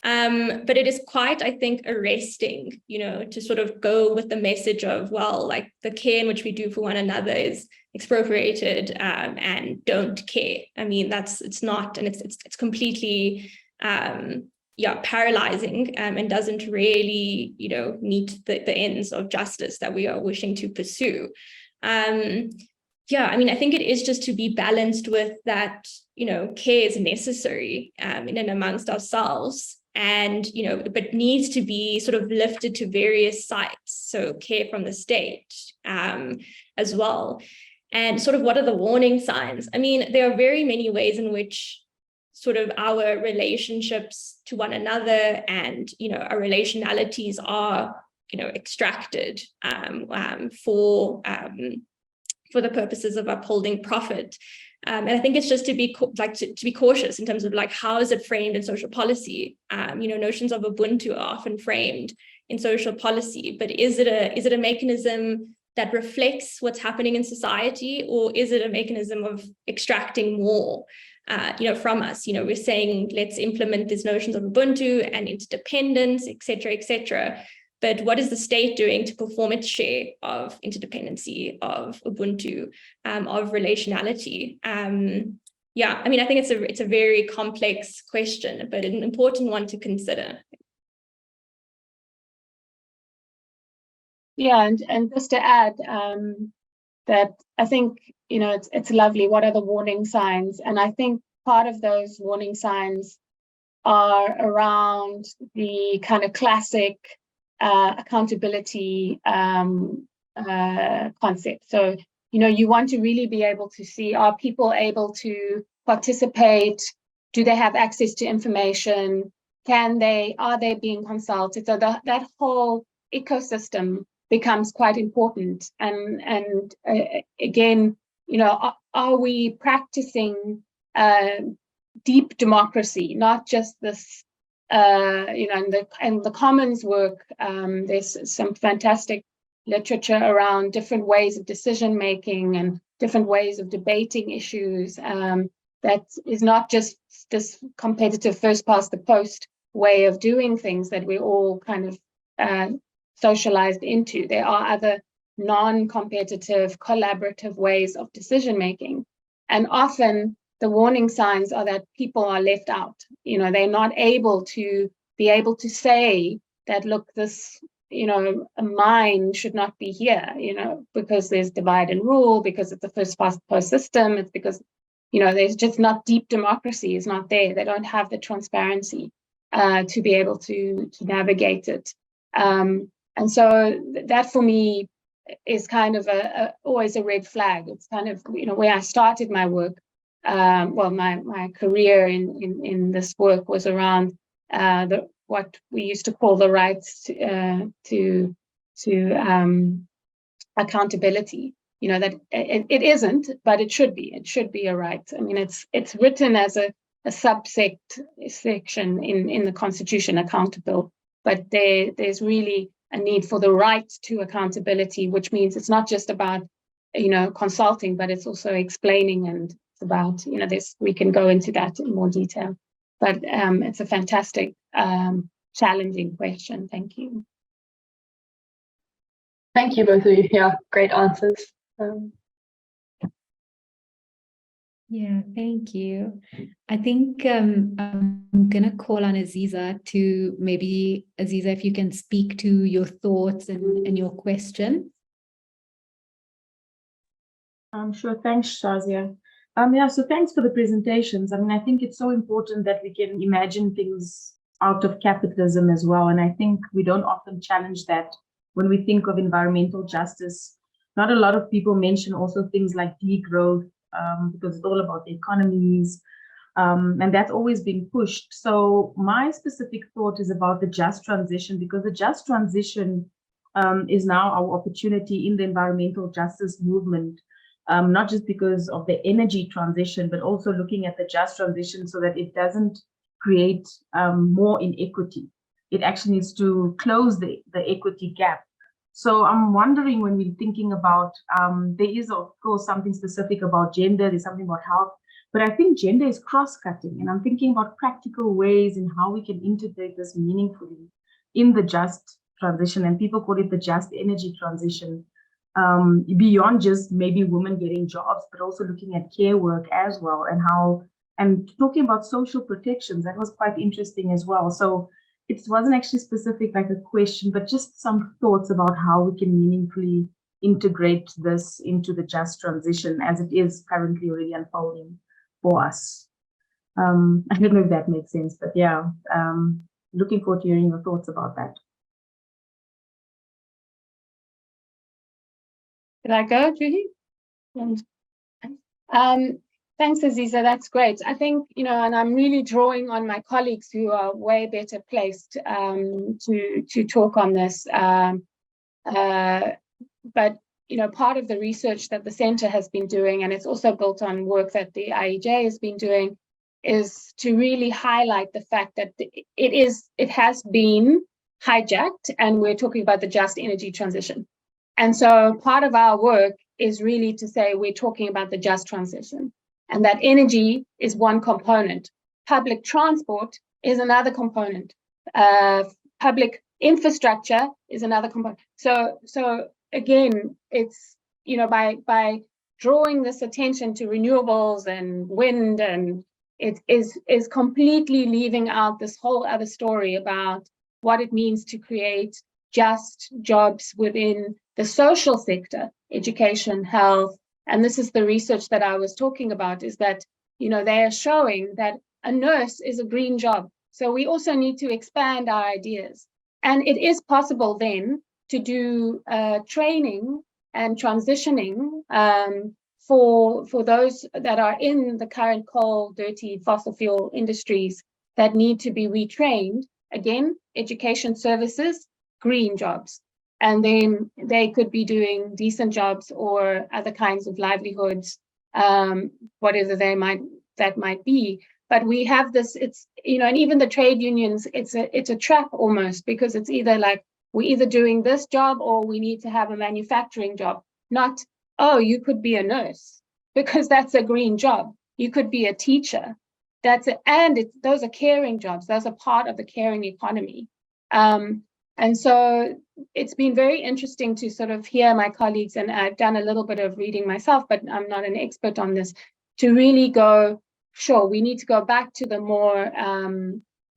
But it is quite, I think, arresting, to sort of go with the message of, well, like the care in which we do for one another is expropriated, and don't care. I mean, it's not, and it's completely, paralyzing, and doesn't really, meet the ends of justice that we are wishing to pursue. I mean, I think it is just to be balanced with that, care is necessary in and amongst ourselves, and, but needs to be sort of lifted to various sites. So care from the state as well. And sort of what are the warning signs? I mean, there are very many ways in which sort of our relationships to one another and, our relationalities are, extracted for the purposes of upholding profit. And I think it's just to be to be cautious in terms of like, how is it framed in social policy? Notions of Ubuntu are often framed in social policy, but is it a mechanism that reflects what's happening in society, or is it a mechanism of extracting more, from us? We're saying, let's implement these notions of Ubuntu and interdependence, et cetera, but what is the state doing to perform its share of interdependency, of Ubuntu, of relationality? I mean, I think it's a very complex question, but an important one to consider. Yeah, and just to add that I think, it's lovely. What are the warning signs? And I think part of those warning signs are around the kind of classic accountability concept. So, you want to really be able to see, are people able to participate? Do they have access to information? Are they being consulted? So that whole ecosystem becomes quite important. And again, are we practicing deep democracy, not just this, and the Commons work, there's some fantastic literature around different ways of decision making and different ways of debating issues. That is not just this competitive first past the post way of doing things that we're all kind of socialized into. There are other non-competitive, collaborative ways of decision making, and often the warning signs are that people are left out. They're not able to say that, look, this, a mine should not be here, because there's divide and rule, because it's a first past the post system. It's because, there's just not deep democracy is not there. They don't have the transparency to be able to navigate it. And so that for me is kind of always a red flag. It's kind of, where I started my work. My career in this work was around what we used to call the rights to accountability. That it isn't, but it should be. It should be a right. I mean, it's written as a section in the Constitution, accountable, but there's really a need for the right to accountability, which means it's not just about consulting, but it's also explaining, and it's about we can go into that in more detail. But it's a fantastic challenging question. Thank you. Thank you both of you. Yeah, great answers. Yeah, thank you. I think I'm going to call on Aziza to maybe, Aziza, if you can speak to your thoughts and your question. Sure. Thanks, Shazia. Yeah, so thanks for the presentations. I mean, I think it's so important that we can imagine things out of capitalism as well. And I think we don't often challenge that when we think of environmental justice. Not a lot of people mention also things like degrowth, because it's all about the economies. And that's always been pushed. So my specific thought is about the just transition, because the just transition is now our opportunity in the environmental justice movement. Not just because of the energy transition, but also looking at the just transition so that it doesn't create more inequity. It actually needs to close the equity gap. So I'm wondering, when we're thinking about, there is of course something specific about gender, there's something about health, but I think gender is cross-cutting, and I'm thinking about practical ways in how we can integrate this meaningfully in the just transition, and people call it the just energy transition. Beyond just maybe women getting jobs, but also looking at care work as well, and talking about social protections. That was quite interesting as well. So it wasn't actually specific like a question, but just some thoughts about how we can meaningfully integrate this into the just transition as it is currently already unfolding for us. I don't know if that makes sense, but yeah, looking forward to hearing your thoughts about that. Did I go, Judy? Thanks, Aziza. That's great. I think, and I'm really drawing on my colleagues who are way better placed to talk on this. But, part of the research that the Centre has been doing, and it's also built on work that the IEJ has been doing, is to really highlight the fact that it has been hijacked, and we're talking about the just energy transition. And so part of our work is really to say we're talking about the just transition, and that energy is one component. Public transport is another component. Public infrastructure is another component. So again, it's, by drawing this attention to renewables and wind, and it is completely leaving out this whole other story about what it means to create just jobs within the social sector, education, health. And this is the research that I was talking about, is that, they are showing that a nurse is a green job. So we also need to expand our ideas. And it is possible then to do training and transitioning for those that are in the current coal, dirty fossil fuel industries that need to be retrained. Again, education services, green jobs. And then they could be doing decent jobs or other kinds of livelihoods, whatever that might be. But we have this, it's, and even the trade unions, it's a trap almost, because it's either like, we're either doing this job or we need to have a manufacturing job. Not, oh, you could be a nurse, because that's a green job. You could be a teacher. Those are caring jobs. Those are part of the caring economy. And so it's been very interesting to sort of hear my colleagues, and I've done a little bit of reading myself, but I'm not an expert on this, to really go, sure, we need to go back to the more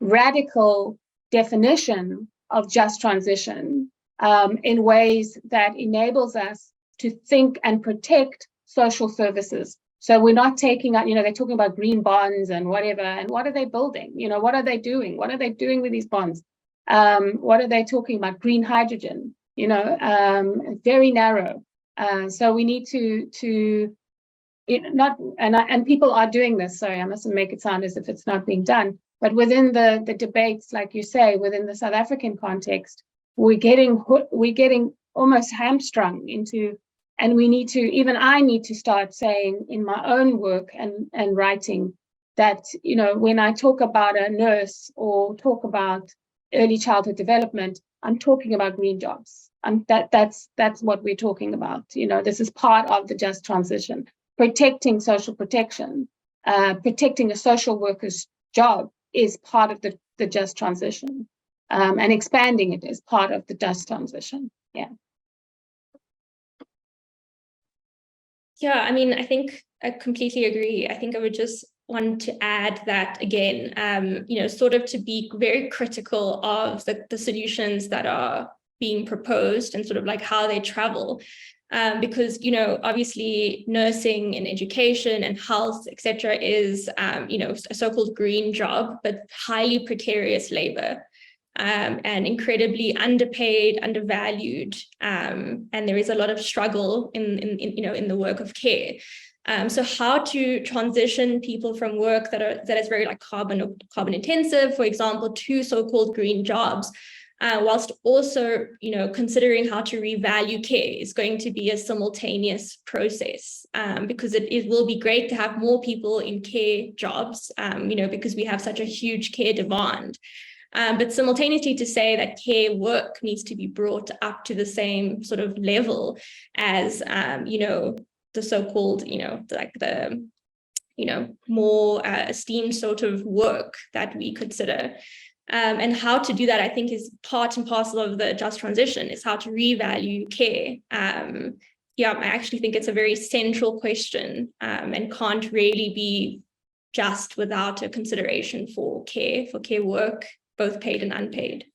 radical definition of just transition in ways that enables us to think and protect social services. So we're not taking out, they're talking about green bonds and whatever, and what are they building? What are they doing? What are they doing with these bonds? What are they talking about? Green hydrogen, very narrow. So we need to and people are doing this. Sorry, I mustn't make it sound as if it's not being done. But within the debates, like you say, within the South African context, we're getting almost hamstrung into, and we need to, even I need to start saying in my own work and writing that, when I talk about a nurse or talk about early childhood development, I'm talking about green jobs. And that's what we're talking about. This is part of the just transition. Protecting social protection, protecting a social worker's job is part of the just transition. And expanding it is part of the just transition. Yeah. Yeah, I mean, I think completely agree. I think I would just want to add that again, sort of to be very critical of the solutions that are being proposed and sort of like how they travel. Because, obviously nursing and education and health, etc., is, a so-called green job, but highly precarious labor. And incredibly underpaid, undervalued, and there is a lot of struggle in the work of care. So how to transition people from work that is very like carbon intensive, for example, to so-called green jobs, whilst also considering how to revalue care is going to be a simultaneous process, because it will be great to have more people in care jobs, because we have such a huge care demand. But simultaneously to say that care work needs to be brought up to the same sort of level as, the so-called, more esteemed sort of work that we consider. And how to do that, I think, is part and parcel of the just transition, is how to revalue care. I actually think it's a very central question, and can't really be just without a consideration for care work, both paid and unpaid.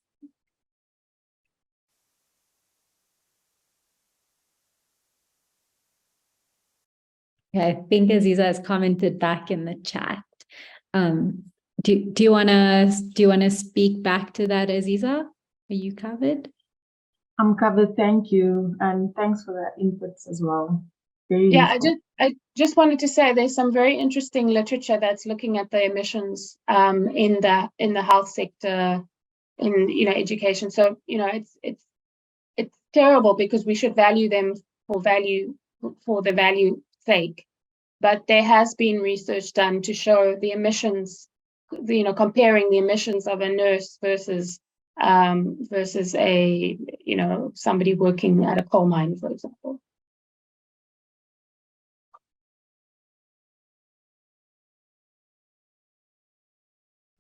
Yeah, I think Aziza has commented back in the chat. Do you wanna speak back to that, Aziza? Are you covered? I'm covered, thank you, and thanks for that inputs as well. Very useful. I just wanted to say there's some very interesting literature that's looking at the emissions in the health sector, in education. So it's terrible, because we should value them for the value sake. But there has been research done to show the emissions, comparing the emissions of a nurse versus a somebody working at a coal mine, for example.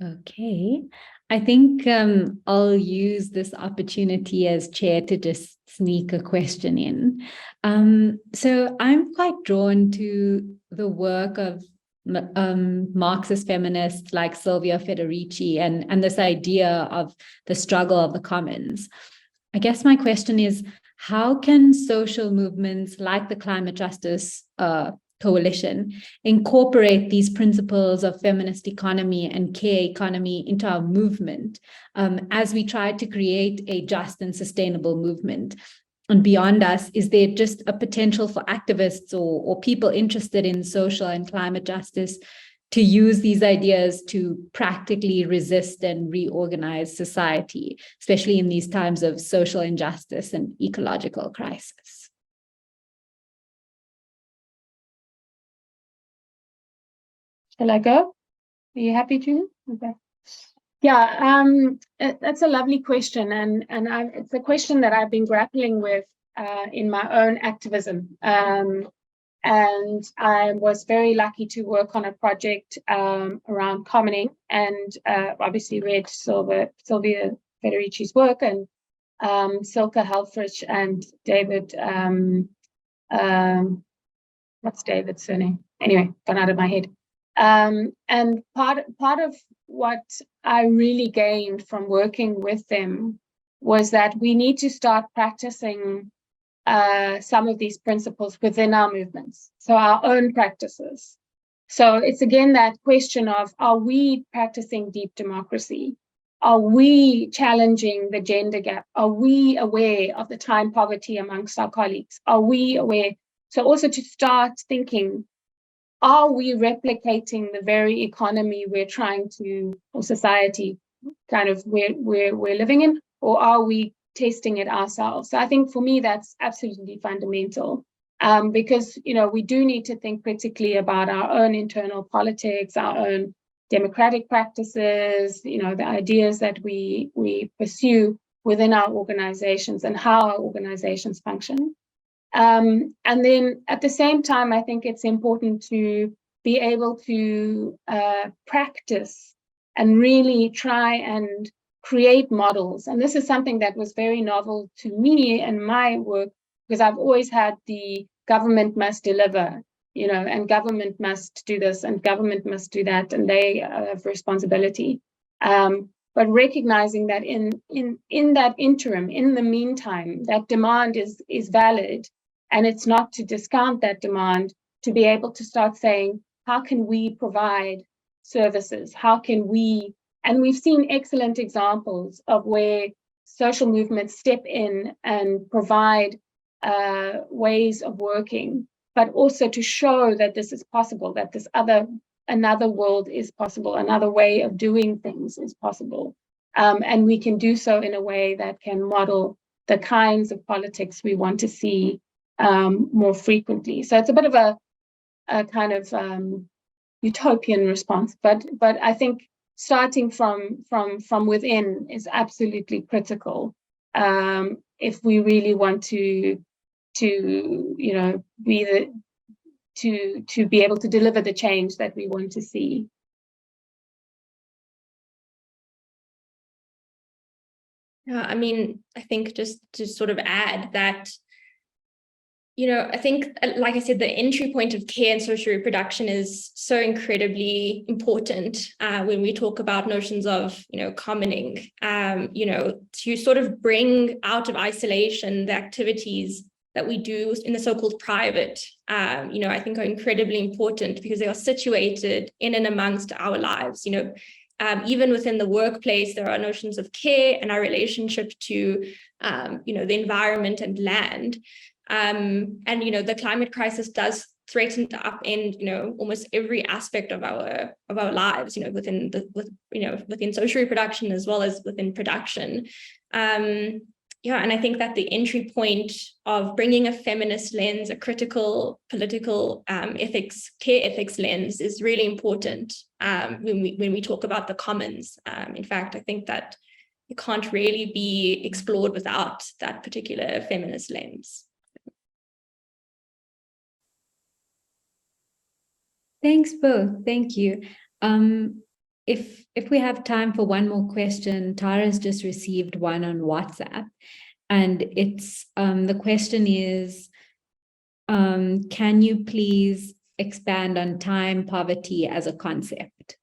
Okay, I think I'll use this opportunity as chair to just sneak a question in. So I'm quite drawn to the work of Marxist feminists like Silvia Federici and this idea of the struggle of the commons. I guess my question is, how can social movements like the climate justice coalition incorporate these principles of feminist economy and care economy into our movement, as we try to create a just and sustainable movement? And beyond us, is there just a potential for activists or people interested in social and climate justice to use these ideas to practically resist and reorganize society, especially in these times of social injustice and ecological crisis? Shall I go? Are you happy to? Okay. Yeah, that's a lovely question, and it's a question that I've been grappling with in my own activism. And I was very lucky to work on a project around commoning, and obviously read Silvia Federici's work, and Silke Helfrich and David. What's David's surname? Anyway, gone out of my head. And part of what I really gained from working with them was that we need to start practicing some of these principles within our movements, so our own practices. So it's again that question of, are we practicing deep democracy? Are we challenging the gender gap? Are we aware of the time poverty amongst our colleagues? Are we aware? So also to start thinking, are we replicating the very economy we're trying to, or society kind of we're living in, or are we testing it ourselves? So I think for me, that's absolutely fundamental, because, we do need to think critically about our own internal politics, our own democratic practices, the ideas that we pursue within our organizations and how our organizations function. And then at the same time, I think it's important to be able to practice and really try and create models. And this is something that was very novel to me in my work, because I've always had the government must deliver and government must do this and government must do that, and they have responsibility. But recognizing that in that interim, in the meantime, that demand is valid, and it's not to discount that demand, to be able to start saying, how can we provide services? How can we, and we've seen excellent examples of where social movements step in and provide ways of working, but also to show that this is possible, that this another world is possible, another way of doing things is possible. And we can do so in a way that can model the kinds of politics we want to see more frequently. So it's a bit of a kind of utopian response, but I think starting from within is absolutely critical if we really want to be able to deliver the change that we want to see. Yeah, I mean, I think just to sort of add that, I think, like I said, the entry point of care and social reproduction is so incredibly important when we talk about notions of, commoning, to sort of bring out of isolation the activities that we do in the so-called private, I think are incredibly important because they are situated in and amongst our lives. Even within the workplace, there are notions of care and our relationship to, the environment and land. And the climate crisis does threaten to upend almost every aspect of our lives, within social reproduction as well as within production. And I think that the entry point of bringing a feminist lens, a critical political ethics, care ethics lens, is really important when we talk about the commons. In fact, I think that it can't really be explored without that particular feminist lens. Thanks both. Thank you. If we have time for one more question, Tara's just received one on WhatsApp, and it's the question is, can you please expand on time poverty as a concept?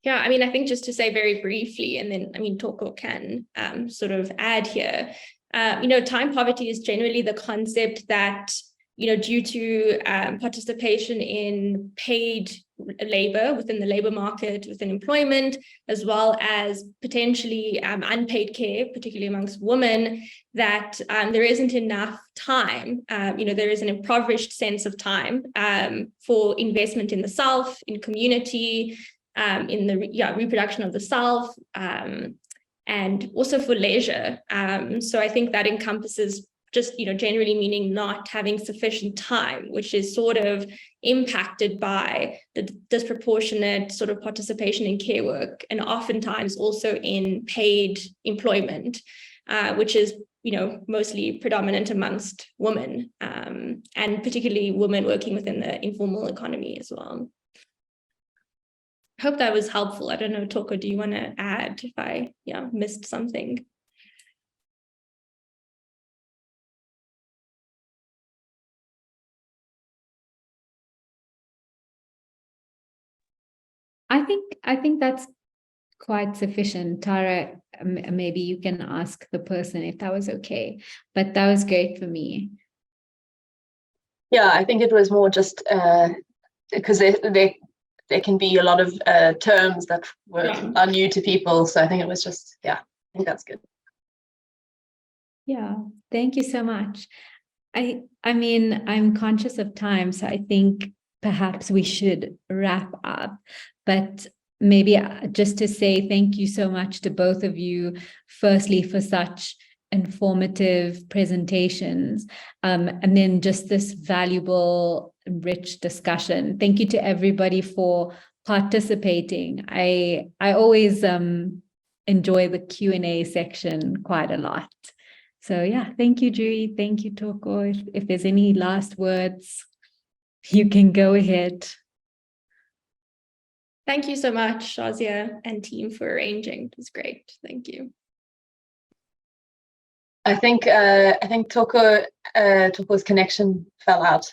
Yeah, I mean, I think just to say very briefly, and then, Toko can sort of add here, time poverty is generally the concept that, due to participation in paid labor within the labor market, within employment, as well as potentially unpaid care, particularly amongst women, that there isn't enough time, there is an impoverished sense of time for investment in the self, in community, in the reproduction of the self, and also for leisure. So I think that encompasses just, generally meaning not having sufficient time, which is sort of impacted by the disproportionate sort of participation in care work, and oftentimes also in paid employment, which is, mostly predominant amongst women, and particularly women working within the informal economy as well. I hope that was helpful. I don't know, Toko, do you want to add if I missed something? I think that's quite sufficient. Tara, maybe you can ask the person if that was okay, but that was great for me. Yeah, I think it was more just because there can be a lot of terms that are new to people. So I think it was just, I think that's good. Yeah, thank you so much. I mean, I'm conscious of time, so I think perhaps we should wrap up. But maybe just to say thank you so much to both of you, firstly, for such informative presentations, and then just this valuable, rich discussion. Thank you to everybody for participating. I always enjoy the Q&A section quite a lot. So yeah, thank you, Julie. Thank you, Toko. If there's any last words, you can go ahead. Thank you so much, Shazia and team, for arranging. It was great. Thank you. I think Toko's connection fell out.